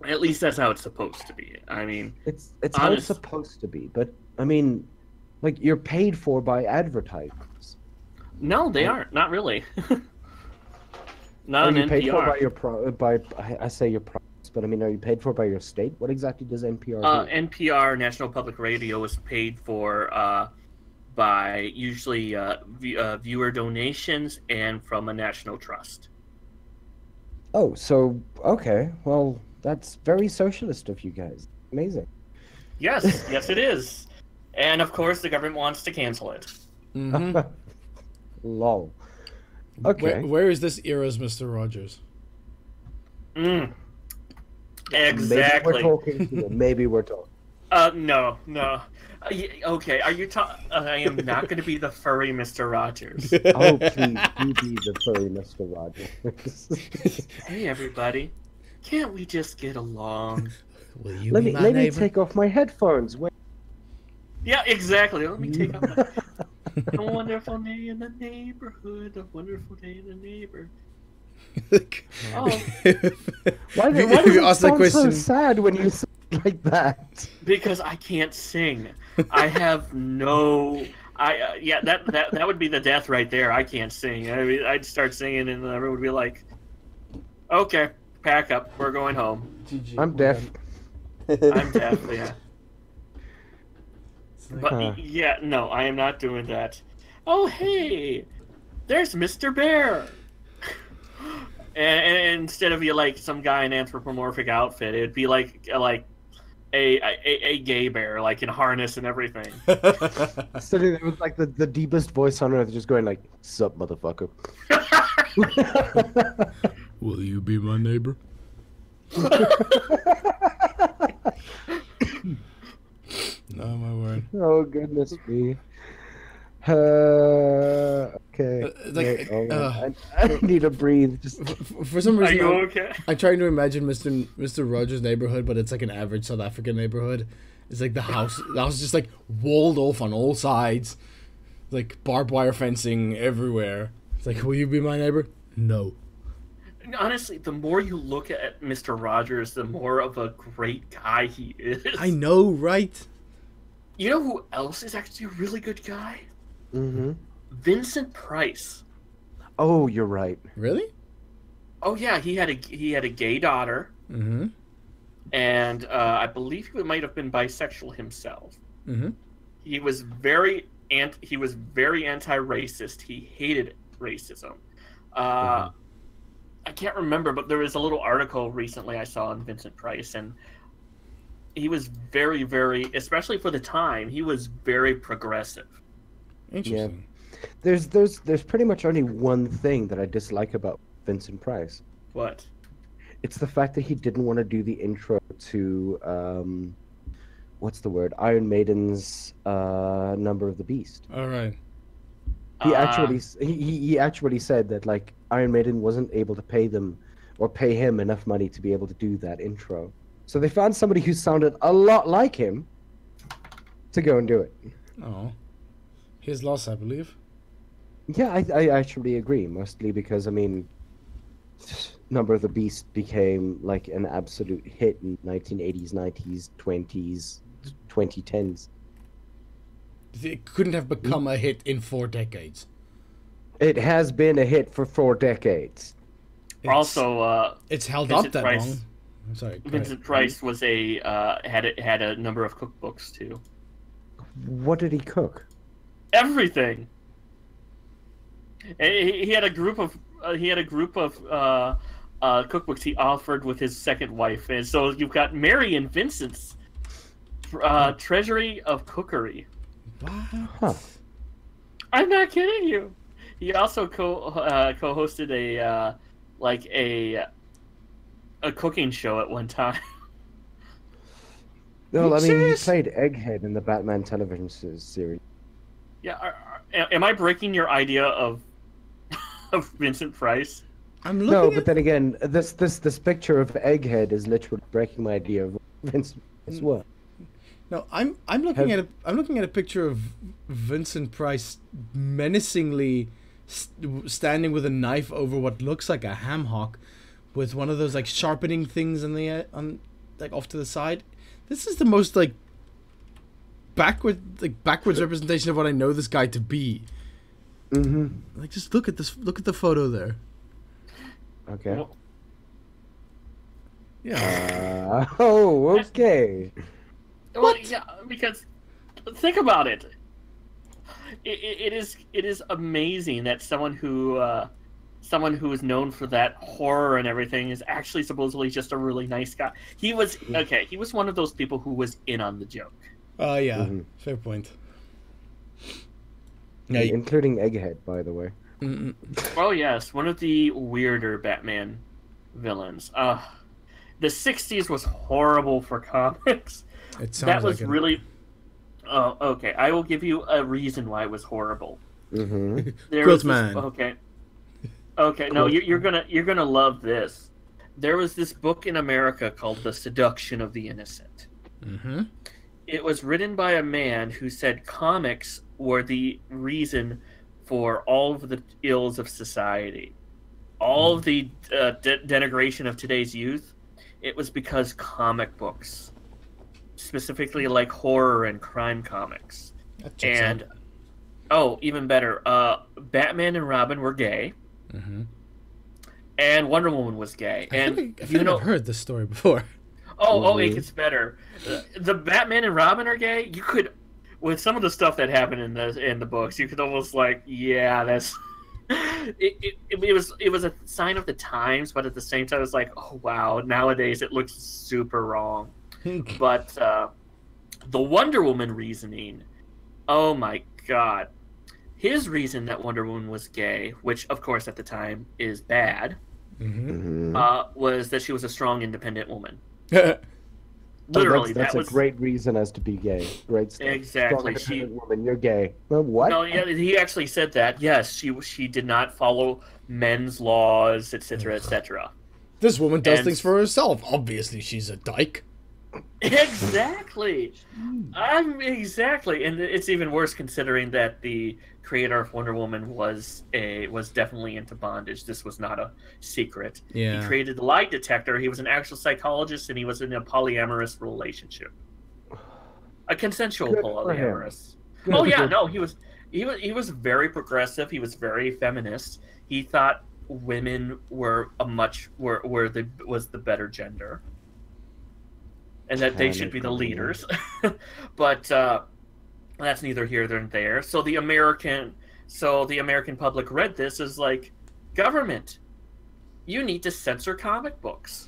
at least that's how it's supposed to be. I mean, it's how it's supposed to be, but I mean, like, you're paid for by advertisers. No, they aren't. Not really. Not Are on you NPR. paid for by your but I mean, are you paid for by your state? What exactly does NPR do? NPR, National Public Radio, is paid for by usually viewer donations and from a national trust. Oh, so okay. Well, that's very socialist of you guys. Amazing. Yes, yes, it is. And of course, the government wants to cancel it. Mm-hmm. Lol. Okay. Where is this era's Mr. Rogers? Exactly. Maybe we're talking here. Maybe we're talking. No. Okay, are you I am not going to be the furry Mr. Rogers. Oh, please, you be the furry Mr. Rogers. Hey, everybody. Can't we just get along? Will you Let be me my neighbor? take off my headphones. Wait. Yeah, exactly. Let me take off my... A wonderful day in the neighborhood. A wonderful day in the neighborhood. Oh. Why If does you it ask that sound so question- sad when you say it like that? Because I can't sing. I have no... yeah, that would be the death right there. I can't sing. I mean, I'd start singing and everyone would be like, okay, pack up. We're going home. I'm deaf. I'm deaf, yeah. But Huh. yeah, no, I am not doing that. Oh, hey, there's Mr. Bear. And instead of like some guy in anthropomorphic outfit, it'd be like a gay bear, like in harness and everything. Sitting there with like the deepest voice on earth, just going like, "Sup, motherfucker." Will you be my neighbor? No, my word. Oh goodness me. Okay. Like, Wait, I need to breathe. Just For some Are reason, you okay? I'm trying to imagine Mr. Rogers' neighborhood, but it's like an average South African neighborhood. It's like the house is just like walled off on all sides, like barbed wire fencing everywhere. It's like, will you be my neighbor? No. Honestly, the more you look at Mr. Rogers, the more of a great guy he is. I know, right? You know who else is actually a really good guy? Mm-hmm. Vincent Price. Oh, you're right. Really? Oh yeah, he had a gay daughter, Mm-hmm. and I believe he might have been bisexual himself. Mm-hmm. He was very anti-racist. He hated racism. I can't remember, but there was a little article recently I saw on Vincent Price, and he was very, very, especially for the time, he was very progressive. Interesting. There's pretty much only one thing that I dislike about Vincent Price. What? It's the fact that he didn't want to do the intro to what's the word? Iron Maiden's Number of the Beast. All right. He actually said that like Iron Maiden wasn't able to pay them or pay him enough money to be able to do that intro. So they found somebody who sounded a lot like him to go and do it. Oh. His loss, I believe. Yeah, I actually agree, mostly because I mean Number of the Beast became like an absolute hit in 1980s, 90s, 20s, 2010s. It couldn't have become a hit in 4 decades. It has been a hit for 4 decades. Also, It's held Vincent up that Price- long. I'm sorry. go Vincent ahead. Price was had a number of cookbooks too. What did he cook? Everything. And he had a group of cookbooks he offered with his second wife, and so you've got Mary and Vincent's Treasury of Cookery. What? Huh. I'm not kidding you. He also co-hosted a cooking show at one time. No, I mean, he serious? played Egghead in the Batman television series. Yeah, am I breaking your idea of Vincent Price? I'm No, looking but at... then again, this picture of Egghead is literally breaking my idea of Vincent as well. No, I'm looking at a picture of Vincent Price menacingly standing with a knife over what looks like a ham hock, with one of those like sharpening things on like off to the side. This is the most like backwards representation of what I know this guy to be. Mm-hmm. Like, just look at this. Look at the photo there. Okay. Well, Yeah. Oh, okay. Well, yeah, because think about it. It is amazing that someone who is known for that horror and everything is actually supposedly just a really nice guy. He was okay. He was one of those people who was in on the joke. Yeah. Fair point. Yeah, Including Egghead, by the way. Oh yes, one of the weirder Batman villains. The '60s was horrible for comics. it sounds That was like really. Oh, okay. I will give you a reason why it was horrible. Mm-hmm. Quilt Man. Okay. Okay. No, you're gonna love this. There was this book in America called "The Seduction of the Innocent." Mm-hmm. It was written by a man who said comics were the reason for all of the ills of society, all of the denigration of today's youth. It was because comic books, specifically like horror and crime comics, and even better, Batman and Robin were gay, and Wonder Woman was gay. And I feel like I've heard this story before. Oh, it gets better. The Batman and Robin are gay. You could, with some of the stuff that happened in the books, you could almost that's. It was a sign of the times, but at the same time, it's like, oh wow, nowadays it looks super wrong. But the Wonder Woman reasoning, oh my god, his reason that Wonder Woman was gay, which of course at the time is bad, was that she was a strong, independent woman. Literally, that's that was a great reason as to be gay. Great stuff. Exactly. Strong, independent woman, you're gay. Well, what? No, yeah, he actually said that. Yes, she did not follow men's laws, etc., etc. This woman does things for herself. Obviously, she's a dyke. Exactly. Exactly, and it's even worse considering that the creator of Wonder Woman was definitely into bondage. This was not a secret. Yeah. He created the lie detector. He was an actual psychologist, and he was in a polyamorous relationship, a consensual polyamorous. Oh yeah, no, he was very progressive. He was very feminist. He thought women were was the better gender, and that they should be the leaders. But that's neither here nor there. So the American public read this as like, government, you need to censor comic books.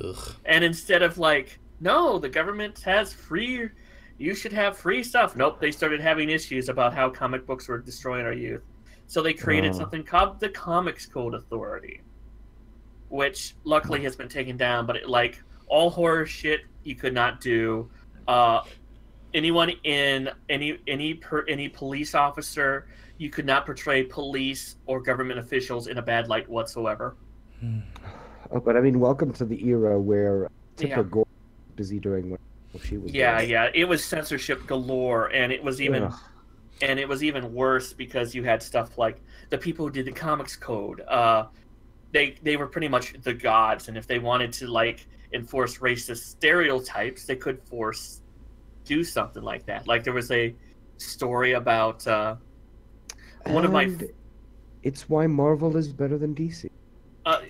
Ugh. And instead of like, no, the government has you should have free stuff. Nope, they started having issues about how comic books were destroying our youth. So they created something called the Comics Code Authority, which luckily has been taken down, but all horror shit you could not do. Anyone in any police officer, you could not portray police or government officials in a bad light whatsoever. Oh, but I mean, welcome to the era where Tipper Gore was busy doing what she was doing. Yeah, it was censorship galore, and it was even worse because you had stuff like the people who did the Comics Code. They were pretty much the gods, and if they wanted to enforce racist stereotypes, they could do something like that. Like there was a story about one of my. It's why Marvel is better than DC.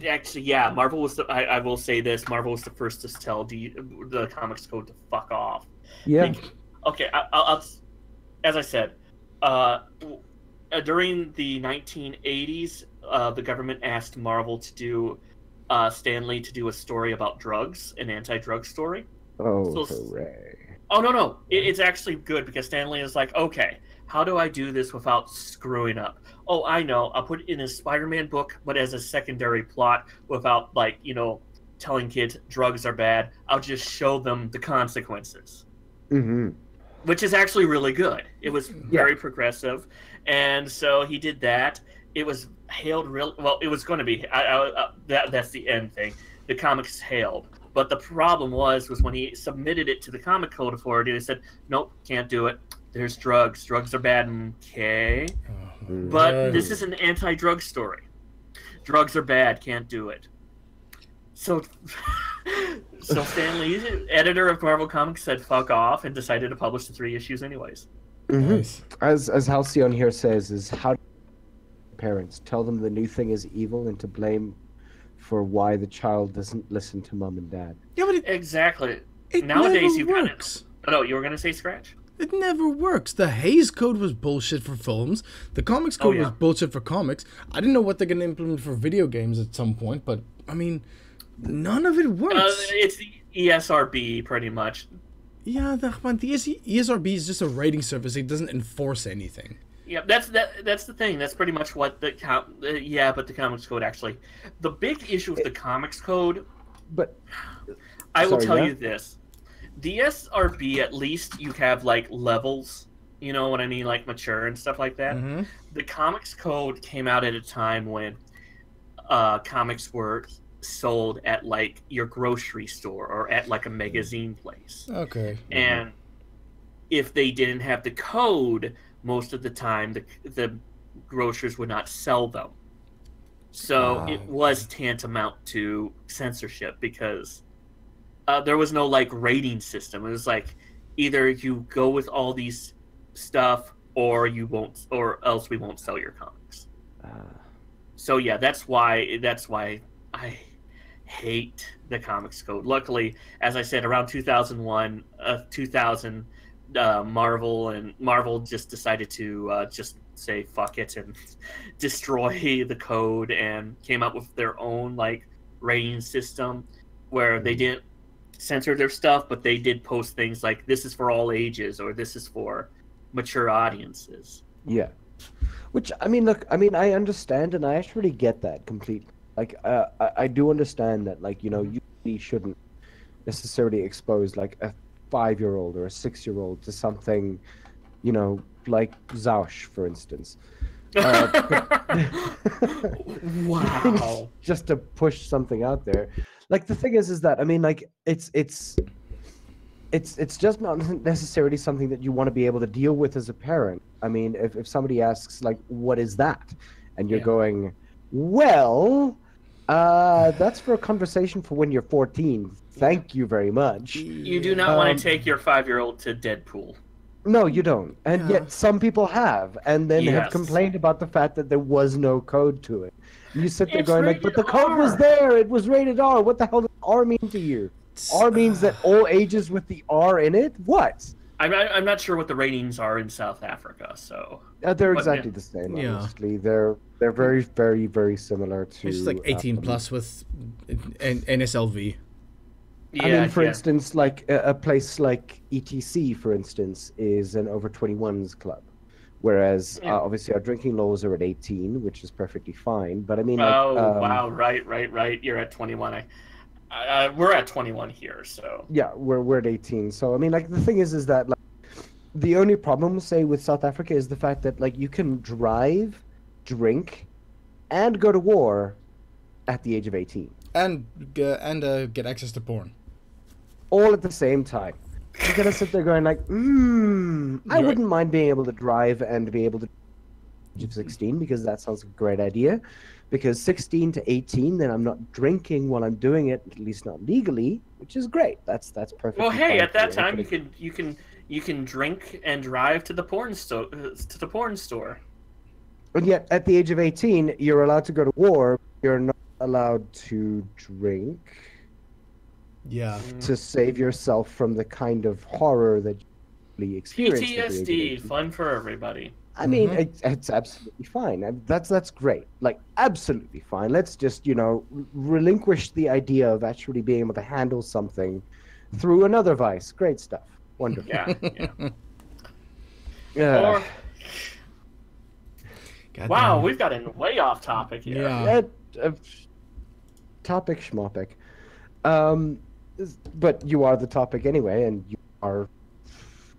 Actually, yeah, Marvel was. I will say this: Marvel was the first to tell the Comics Code to fuck off. Yeah. Okay, I'll as I said, during the 1980s, the government asked Marvel to do Stan Lee to do a story about drugs, an anti-drug story. Oh, hooray! Oh no, it's actually good because Stan Lee is like, okay, how do I do this without screwing up? Oh, I know. I'll put it in a Spider-Man book, but as a secondary plot without, telling kids drugs are bad. I'll just show them the consequences. Mm-hmm. Which is actually really good. It was very progressive. And so he did that. It was hailed it was going to be. That's the end thing. The comics hailed. But the problem was when he submitted it to the Comic Code Authority, they said, nope, can't do it. There's drugs. Drugs are bad. Okay. But this is an anti-drug story. Drugs are bad. Can't do it. So Stan Lee, editor of Marvel Comics, said fuck off and decided to publish the 3 issues anyways. Mm-hmm. Nice. As Halcyon here says, is how parents tell them the new thing is evil and to blame for why the child doesn't listen to mom and dad. Yeah, but Exactly. it Nowadays, never you works. Oh, no, you were gonna say Scratch? It never works. The Hays Code was bullshit for films. The Comics Code was bullshit for comics. I didn't know what they're gonna implement for video games at some point, but I mean, none of it works. It's the ESRB, pretty much. Yeah, the ESRB is just a rating service. It doesn't enforce anything. Yeah, that's the thing. That's pretty much what but the Comics Code actually. The big issue with the Comics Code, But I will tell you this: the SRB, at least you have like levels. You know what I mean, like mature and stuff like that. Mm-hmm. The Comics Code came out at a time when comics were sold at like your grocery store or at like a magazine place. Okay. And if they didn't have the code, most of the time the grocers would not sell them. So it was tantamount to censorship because there was no like rating system. It was like either you go with all these stuff or you won't, or else we won't sell your comics. So yeah, that's why I hate the Comics Code. Luckily, as I said, around 2001, 2000, Marvel just decided to just say fuck it and destroy the code and came up with their own like rating system where they didn't censor their stuff, but they did post things like this is for all ages or this is for mature audiences. Yeah. Which, I mean, look, I mean, I understand and I actually get that completely. Like, I do understand that, like, you know, you really shouldn't necessarily expose, like, a 5-year-old or a 6-year-old to something, you know, like Zausch, for instance. Wow. Just to push something out there. Like, the thing is that, I mean, like, it's just not necessarily something that you want to be able to deal with as a parent. I mean, if somebody asks, like, what is that? And you're going, well, that's for a conversation for when you're 14. Thank you very much. You do not want to take your 5-year-old to Deadpool. No, you don't. And yet some people have, and then have complained about the fact that there was no code to it. And you sit there going, like, but the code was there. It was rated R. What the hell does R mean to you? R means that all ages with the R in it? What? I'm not sure what the ratings are in South Africa, so... they're exactly the same, honestly. They're very, very, very similar to... It's like 18 plus with NSLV. I mean, for instance, like a place like ETC, for instance, is an over 21s club. Whereas, obviously, our drinking laws are at 18, which is perfectly fine. But I mean... wow, right. You're at 21. We're at 21 here, so... Yeah, we're at 18. So, I mean, like, the thing is that, like, the only problem, say, with South Africa is the fact that, like, you can drive, drink, and go to war at the age of 18. And get access to porn. All at the same time. You're gonna sit there going, like, I wouldn't mind being able to drive and be able to... age of 16, because that sounds like a great idea. Because 16 to 18, then I'm not drinking while I'm doing it, at least not legally, which is great. That's perfect. Well, hey, at that time you can drink and drive to the porn store. And yet, at the age of 18, you're allowed to go to war. You're not allowed to drink. Yeah. To save yourself from the kind of horror that you really experience. PTSD, fun for everybody. I mean, it's absolutely fine. That's great. Like, absolutely fine. Let's just, you know, relinquish the idea of actually being able to handle something through another vice. Great stuff. Wonderful. Yeah. Wow, we've gotten way off topic here. Yeah. Topic schmopic. But you are the topic anyway, and you are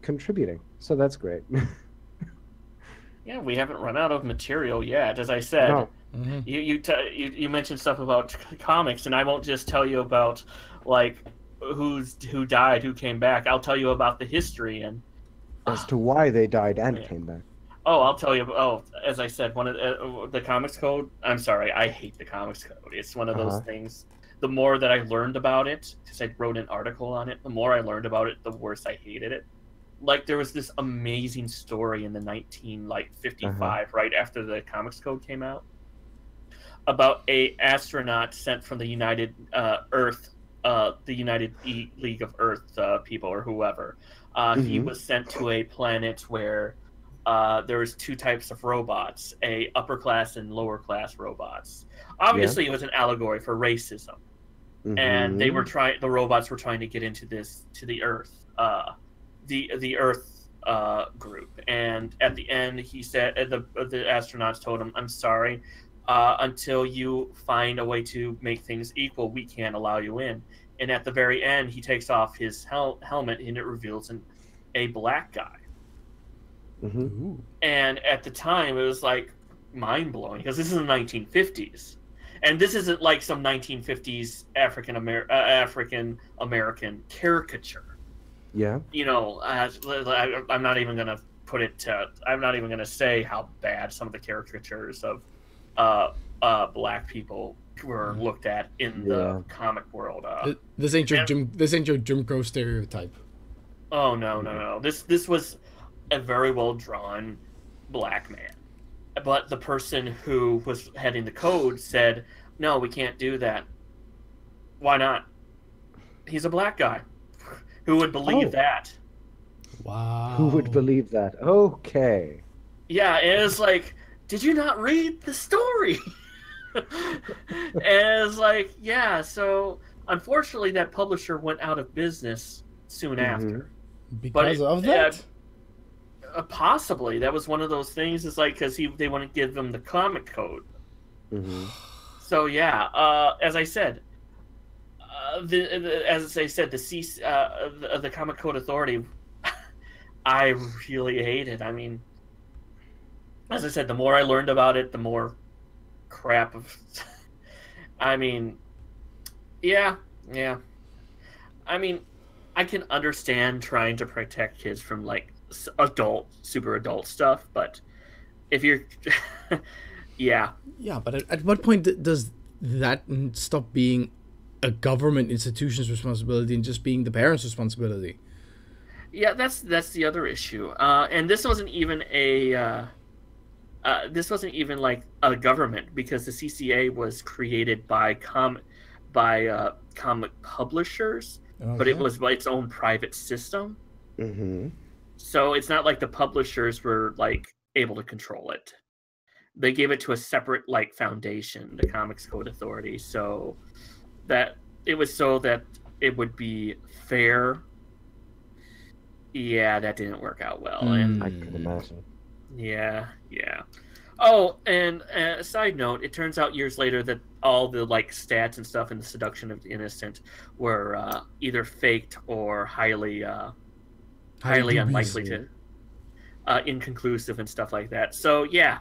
contributing. So that's great. Yeah, we haven't run out of material yet. As I said, you mentioned stuff about comics, and I won't just tell you about like who died, who came back. I'll tell you about the history and as to why they died and came back. Oh, I'll tell you. Oh, as I said, one of the Comics Code. I'm sorry, I hate the Comics Code. It's one of those things. The more that I learned about it, because I wrote an article on it, the more I learned about it, the worse I hated it. Like, there was this amazing story in the 1955, right after the Comics Code came out, about a astronaut sent from the United League of Earth people or whoever. He was sent to a planet where there was two types of robots, a upper class and lower class robots. Obviously, it was an allegory for racism, and the robots were trying to get into the Earth, the Earth group. And at the end, he said, the astronauts told him, "I'm sorry, until you find a way to make things equal, we can't allow you in." And at the very end, he takes off his helmet, and it reveals a black guy. And at the time, it was like mind-blowing, because this is the 1950s. And this isn't like some 1950s African American caricature. Yeah. You know, I'm not even going to put it I'm not even going to say how bad some of the caricatures of black people were looked at in the comic world. This ain't your Jim Crow stereotype. Oh no. This was a very well drawn black man, but the person who was heading the code said, "No, we can't do that." Why not? He's a black guy. Who would believe that? Wow. Who would believe that? Okay. Yeah, and it's like, did you not read the story? And it's like, yeah, so unfortunately that publisher went out of business soon after. Because of that? Possibly. That was one of those things. It's like, because they wouldn't give them the comic code. So yeah, as I said, the Comic Code Authority, I really hate it. I mean, as I said, the more I learned about it, the more crap of. I mean, yeah. I mean, I can understand trying to protect kids from like super adult stuff, but if you're, yeah, but at what point does that stop being a government institution's responsibility and just being the parents' responsibility? Yeah, that's the other issue. And this wasn't even like a government, because the CCA was created by comic publishers, but it was its own private system. So it's not like the publishers were like able to control it. They gave it to a separate like foundation, the Comics Code Authority, so that it would be fair. Yeah, that didn't work out well. And I can imagine. Yeah. Oh, and a side note, it turns out years later that all the like stats and stuff in the Seduction of the Innocent were either faked or highly unlikely to, inconclusive and stuff like that. So yeah,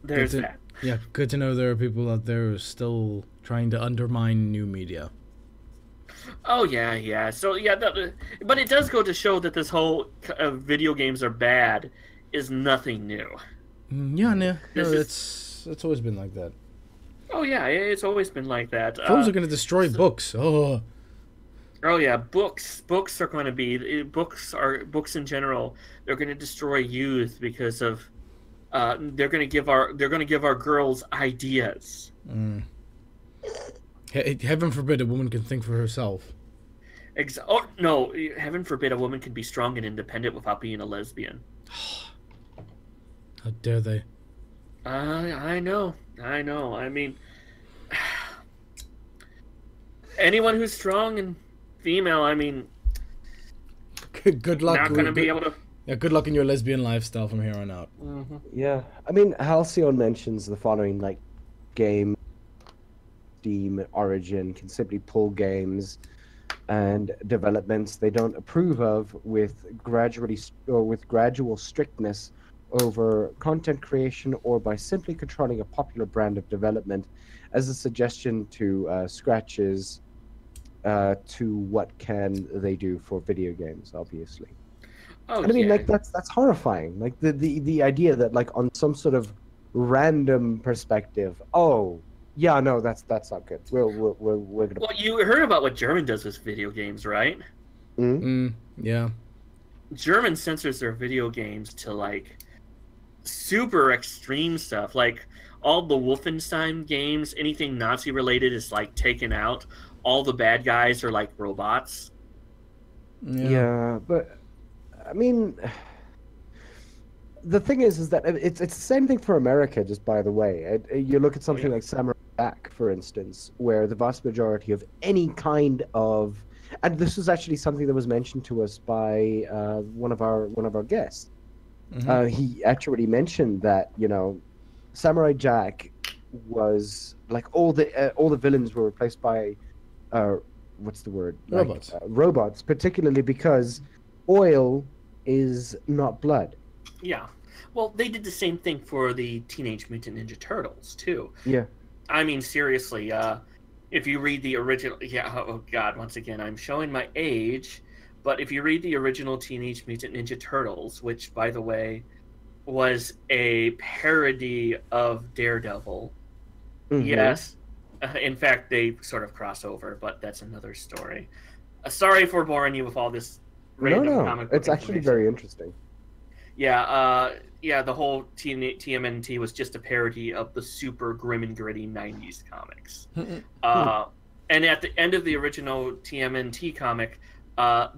there's that. Yeah, good to know there are people out there who are still trying to undermine new media. Oh yeah. So yeah, but it does go to show that this whole video games are bad is nothing new. It's always been like that. Oh yeah, it's always been like that. Phones are going to destroy books. Oh yeah, books are going to be books in general. They're going to destroy youth because of they're going to give our girls ideas. Heaven forbid a woman can think for herself. Oh no! Heaven forbid a woman can be strong and independent without being a lesbian. How dare they? I know. I mean, anyone who's strong and female, I mean, good luck. Not going to be able to. Yeah, good luck in your lesbian lifestyle from here on out. Yeah, I mean, Halcyon mentions the following, like, game, Steam, Origin can simply pull games and developments they don't approve of with gradual strictness over content creation, or by simply controlling a popular brand of development as a suggestion to scratches to what can they do for video games, obviously. Oh, I mean, like, that's horrifying. Like the idea that, like, on some sort of random perspective, yeah, no, that's not good. We're gonna. Well, you heard about what German does with video games, right? Yeah. German censors their video games to like super extreme stuff. Like all the Wolfenstein games, anything Nazi related is like taken out. All the bad guys are like robots. Yeah, but I mean, the thing is that it's the same thing for America. Just by the way, you look at something like Samurai Jack, for instance, where the vast majority of any kind of, and this was actually something that was mentioned to us by one of our guests. He actually mentioned that Samurai Jack was like all the villains were replaced by what's the word? Robots. Robots, particularly because oil is not blood. Yeah. Well, they did the same thing for the Teenage Mutant Ninja Turtles, too. Yeah. I mean, seriously, if you read the original... Yeah, oh God, once again, I'm showing my age. But if you read the original Teenage Mutant Ninja Turtles, which, by the way, was a parody of Daredevil. Yes. In fact, they sort of cross over, but that's another story. Sorry for boring you with all this random comic book it's actually very interesting. Yeah, the whole TMNT was just a parody of the super grim and gritty 90s comics. And at the end of the original TMNT comic,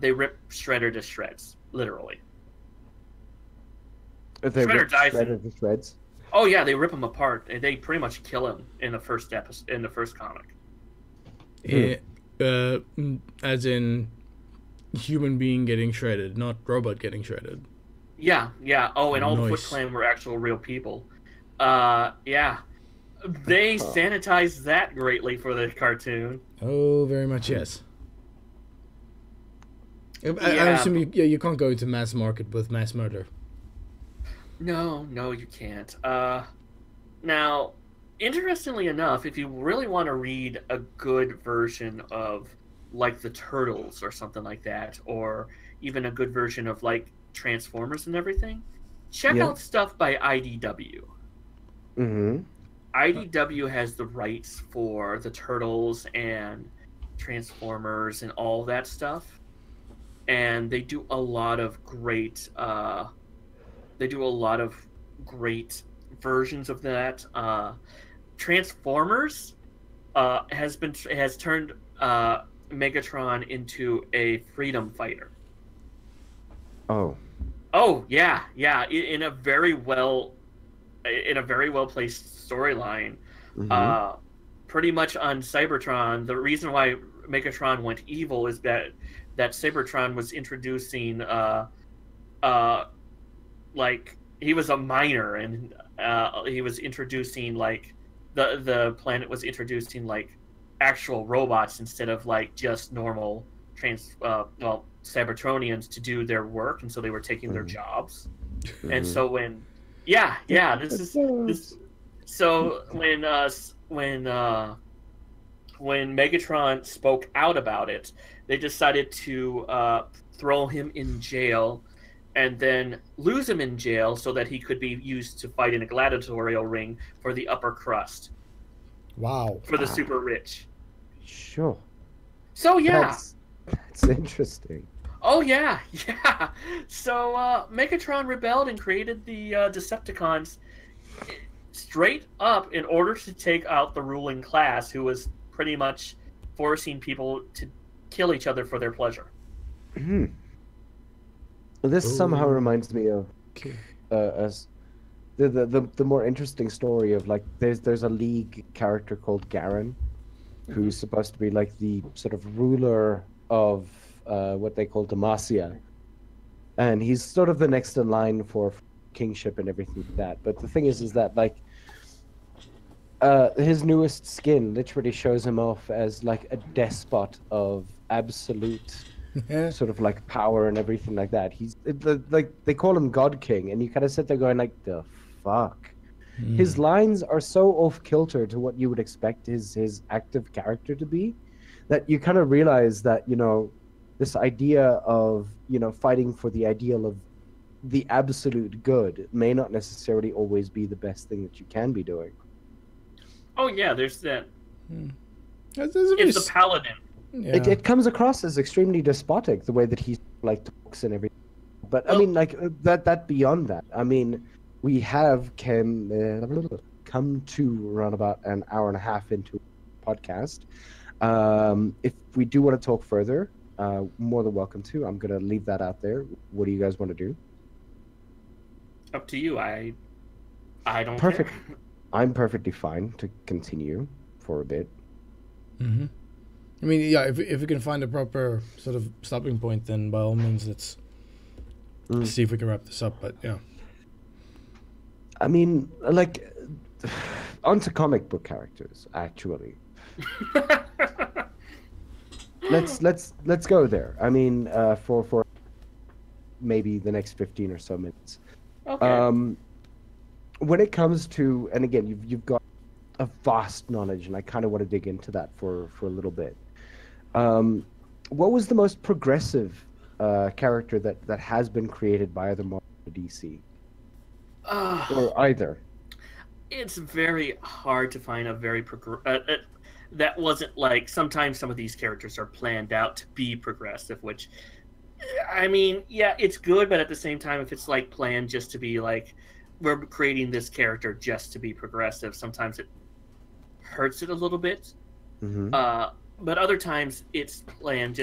they rip Shredder to shreds, literally. Shredder dies to shreds? Oh yeah, they rip him apart. They pretty much kill him in the first episode, in the first comic. As in human being getting shredded, not robot getting shredded. Yeah. Oh, and all the Foot Clan were actual real people. Yeah. They sanitized that greatly for the cartoon. Oh, very much, yes. I assume you can't go to mass market with mass murder. No, you can't. Now, interestingly enough, if you really want to read a good version of, like, the Turtles or something like that, or even a good version of, like, Transformers and everything, check out stuff by IDW. IDW has the rights for the Turtles and Transformers and all that stuff, and they do a lot of great versions of that. Transformers has turned Megatron into a freedom fighter. Oh yeah, in a very well placed storyline. Pretty much on Cybertron, the reason why Megatron went evil is that Cybertron was introducing like he was a miner, and he was introducing like the planet was introducing like actual robots instead of like just normal Cybertronians to do their work, and so they were taking their jobs. And so when when Megatron spoke out about it, they decided to throw him in jail and then lose him in jail so that he could be used to fight in a gladiatorial ring for the upper crust. Wow. For the super rich. Sure. So yeah. That's interesting. Oh yeah. So Megatron rebelled and created the Decepticons straight up in order to take out the ruling class, who was pretty much forcing people to kill each other for their pleasure. This somehow reminds me of the more interesting story of like there's a League character called Garen, who's supposed to be like the sort of ruler of what they call Demacia, and he's sort of the next in line for kingship and everything like that. But the thing is that like his newest skin literally shows him off as like a despot of absolute sort of like power and everything like that. He's like they call him God King, and you kind of sit there going like, the fuck. His lines are so off kilter to what you would expect his active character to be, that you kind of realize that this idea of fighting for the ideal of the absolute good may not necessarily always be the best thing that you can be doing. Oh yeah, there's that. It's the paladin. Yeah. It comes across as extremely despotic, the way that he like talks and everything. But I mean, like that beyond that. I mean, we have come to around about an hour and a half into podcast. If we do want to talk further, more than welcome to. I'm going to leave that out there. What do you guys want to do? Up to you. I don't Perfect. care. I'm perfectly fine to continue for a bit. Mm-hmm. I mean, yeah, if we can find a proper sort of stopping point, then by all means, let's see if we can wrap this up. But yeah. I mean, like, onto comic book characters, actually. Let's go there. I mean, for maybe the next 15 or so minutes. Okay. When it comes to, and again, you've got a vast knowledge, and I kind of want to dig into that for a little bit. What was the most progressive character that has been created by either Marvel or DC? Or either? It's very hard to find a very that wasn't like, sometimes some of these characters are planned out to be progressive, which, I mean, yeah, it's good, but at the same time, if it's like planned just to be like, we're creating this character just to be progressive, sometimes it hurts it a little bit. Mm-hmm. But other times it's planned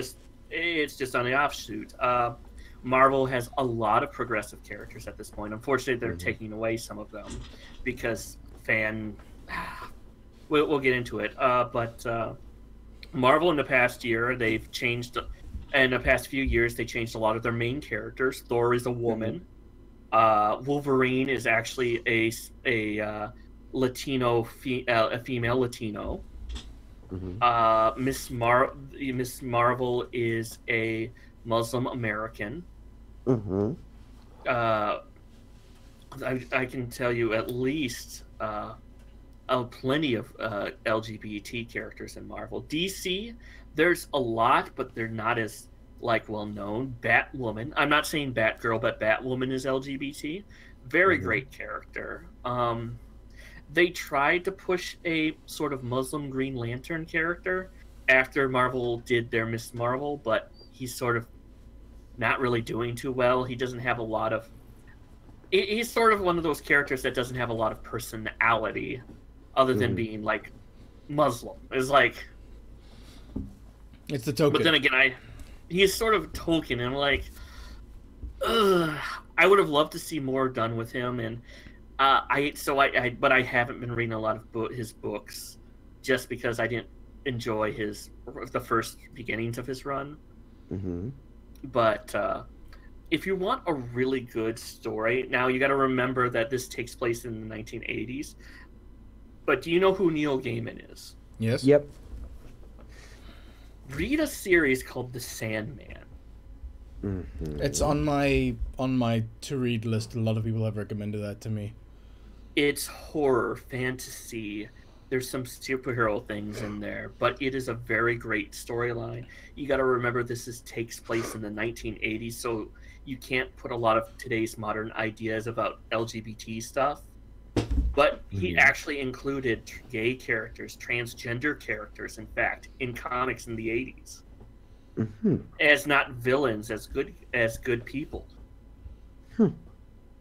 it's just on the offshoot. Marvel has a lot of progressive characters at this point. Unfortunately, they're taking away some of them because we'll get into it. But Marvel in the past year, they've changed. In the past few years, they changed a lot of their main characters. Thor is a woman. Wolverine is actually a Latino, a female Latino. Miss Marvel is a Muslim American. I can tell you at least plenty of LGBT characters in Marvel. DC, there's a lot, but they're not as well known. Batwoman, I'm not saying Batgirl, but Batwoman is LGBT. Very great character. They tried to push a sort of Muslim Green Lantern character after Marvel did their Miss Marvel, but he's sort of not really doing too well. He doesn't have a lot of... He's sort of one of those characters that doesn't have a lot of personality other than being, like, Muslim. It's like... It's the token. But then again, he's sort of token, and I'm like... Ugh, I would have loved to see more done with him, and... but I haven't been reading a lot of his books just because I didn't enjoy the first beginnings of his run. But if you want a really good story, now you got to remember that this takes place in the 1980s. But do you know who Neil Gaiman is? Yes. Yep. Read a series called The Sandman. It's on my to read list. A lot of people have recommended that to me. It's horror, fantasy. There's some superhero things in there, but it is a very great storyline. You got to remember this takes place in the 1980s, so you can't put a lot of today's modern ideas about LGBT stuff. But he actually included gay characters, transgender characters, in fact, in comics in the 80s. As not villains, as good people.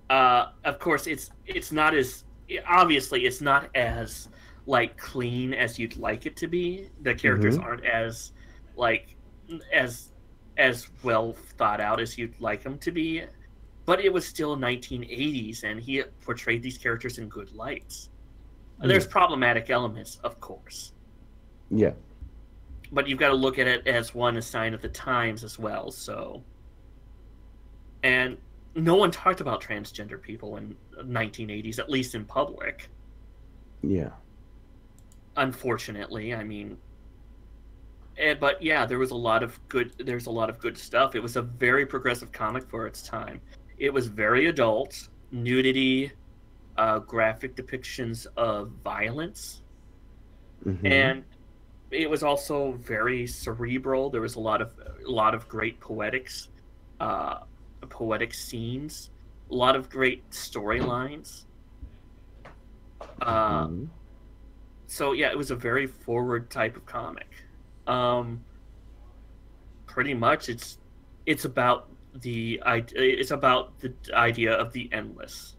Of course, it's not as obviously it's not as like clean as you'd like it to be. The characters aren't as as well thought out as you'd like them to be, but it was still 1980s, and he portrayed these characters in good lights. There's problematic elements, of course. Yeah. But you've got to look at it as a sign of the times as well. So, and no one talked about transgender people in the 1980s, at least in public. Yeah. Unfortunately, I mean, but yeah, there's a lot of good stuff. It was a very progressive comic for its time. It was very adult, nudity, graphic depictions of violence, and it was also very cerebral. There was a lot of great poetic scenes, a lot of great storylines. So yeah, it was a very forward type of comic. Pretty much, it's about the idea of the endless.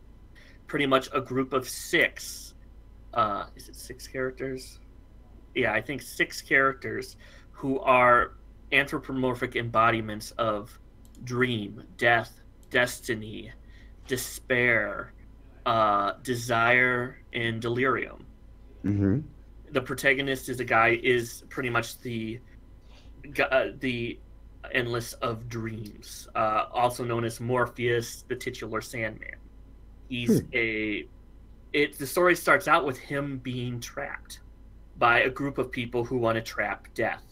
pretty much a group of 6. Is it 6 characters? Yeah, I think 6 characters who are anthropomorphic embodiments of dream, death, destiny, despair, desire, and delirium. Mm-hmm. The protagonist is pretty much the endless of dreams, also known as Morpheus, the titular Sandman. He's the story starts out with him being trapped by a group of people who want to trap death.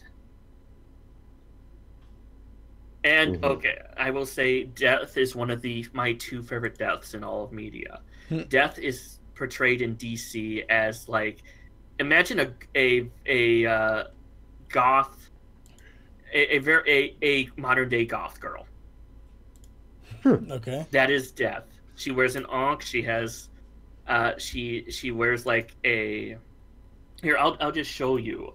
And okay, I will say death is one of my 2 favorite deaths in all of media. Death is portrayed in DC as like, imagine a goth, a modern day goth girl. Okay. That is death. She wears an ankh. She has, she wears like a. Here, I'll just show you.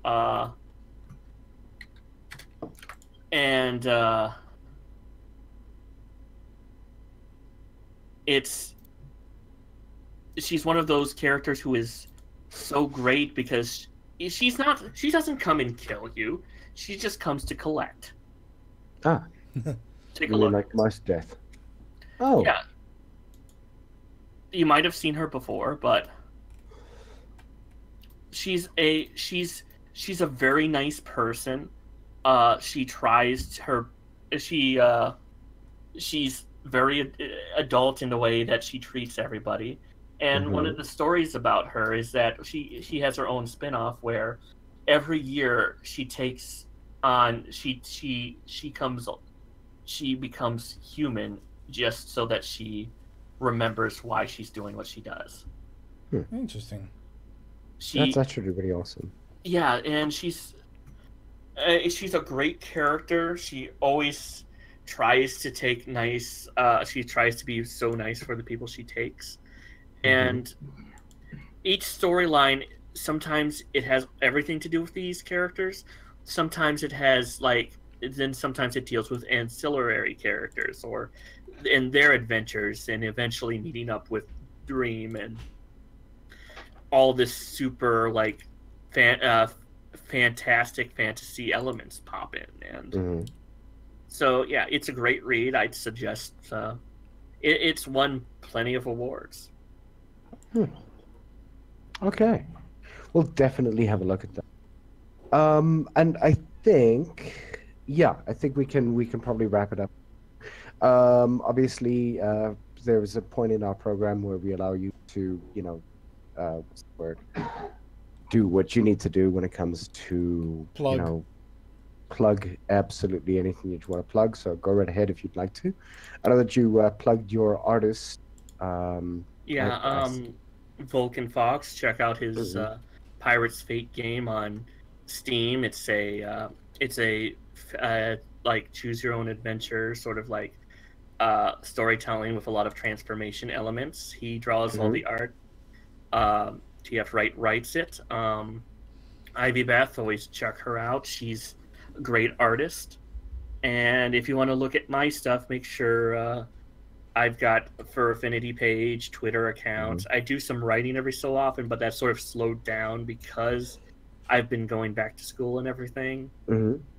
She's one of those characters who is so great because she doesn't come and kill you. She just comes to collect. Ah. Take You a mean look. like Mice Death. Oh. Yeah. You might have seen her before, but she's a very nice person. She's very adult in the way that she treats everybody. And one of the stories about her is that she has her own spin-off where every year she takes on she becomes human just so that she remembers why she's doing what she does. Interesting. That's actually really awesome. Yeah, and she's a great character. She always tries to take nice. She tries to be so nice for the people she takes, and each storyline, sometimes it has everything to do with these characters. Sometimes it has sometimes it deals with ancillary characters or in their adventures, and eventually meeting up with Dream and all this super fantastic fantasy elements pop in. And so yeah, it's a great read. I'd suggest it's won plenty of awards. Okay, we'll definitely have a look at that. And I think we can probably wrap it up. Obviously, there was a point in our program where we allow you to, what's the word? Do what you need to do when it comes to, plug absolutely anything that you want to plug. So go right ahead if you'd like to. I know that you plugged your artist. Vulcan Fox. Check out his Pirate's Fate game on Steam. It's a like choose your own adventure sort of like storytelling with a lot of transformation elements. He draws all the art. TF Wright writes it. Ivy Beth, always check her out. She's a great artist. And if you want to look at my stuff, make sure I've got Fur Affinity page, Twitter account. I do some writing every so often, but that's sort of slowed down because I've been going back to school and everything.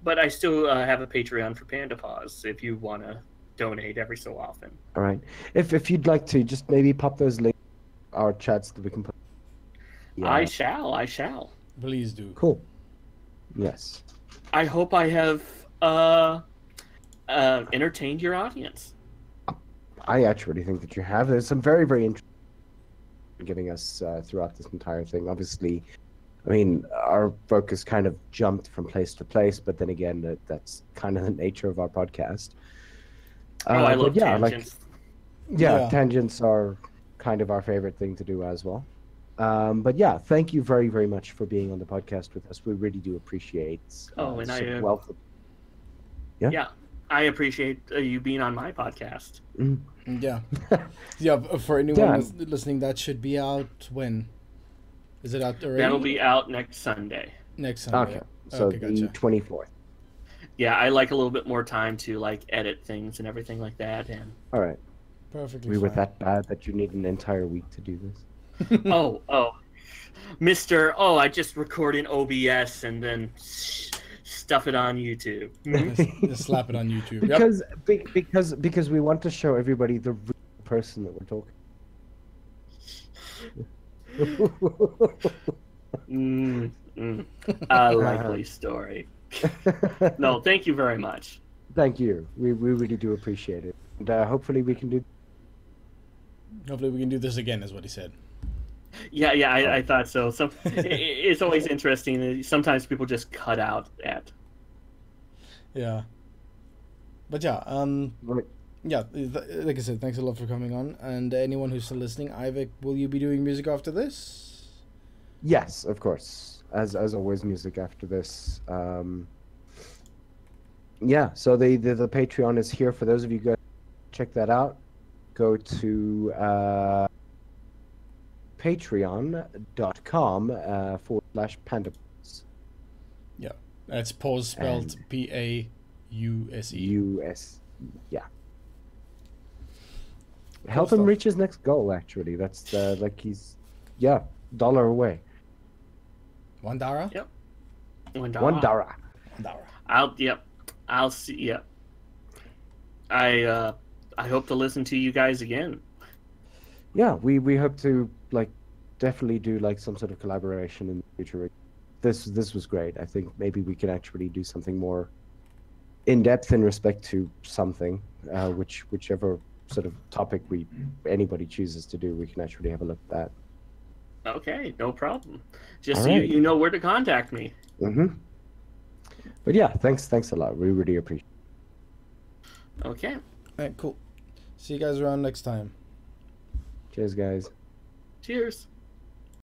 But I still have a Patreon for Panda Pause if you want to donate every so often. All right. If you'd like to, just maybe pop those links in our chats that we can put. Yeah. I shall. Please do. Cool. Yes. I hope I have entertained your audience. I actually think that you have. There's some very, very interesting giving us throughout this entire thing. Obviously, I mean, our focus kind of jumped from place to place, but then again, that's kind of the nature of our podcast. I love tangents. Tangents are kind of our favorite thing to do as well. But yeah, thank you very, very much for being on the podcast with us. We really do appreciate. Yeah, I appreciate you being on my podcast. Yeah, for anyone listening, that should be out when? Is it out already? That'll be out next Sunday. Okay, so the 24th. Yeah, I like a little bit more time to edit things and everything like that. And all right. Perfectly We were fine. that bad that you need an entire week to do this. Oh, Mr. Oh, I just record in OBS and then stuff it on YouTube. Just slap it on YouTube. Yep. Because we want to show everybody the real person that we're talking. A likely story. No, thank you very much. Thank you. We really do appreciate it. And hopefully we can do. Hopefully we can do this again, is what he said. Yeah, I thought so. It's always interesting. Sometimes people just cut out at. Yeah. But yeah, Right. yeah, like I said, thanks a lot for coming on. And anyone who's still listening, Ivek, will you be doing music after this? Yes, of course. As always, music after this. Yeah. So the Patreon is here for those of you guys. Check that out. Go to patreon.com/Panda Pause. Yeah, that's pause spelled Pause. US. Yeah. Help him reach his next goal. Actually, that's like he's $1 away. $1. Yep. $1. I'll see. Yep. I hope to listen to you guys again. Yeah, we hope to definitely do some sort of collaboration in the future. This was great. I think maybe we can actually do something more in depth in respect to something, whichever sort of topic anybody chooses to do, we can actually have a look at that. Okay, no problem. Just All so right. you know where to contact me. But yeah, thanks a lot. We really appreciate it. Okay. All right, cool. See you guys around next time. Cheers, guys. Cheers.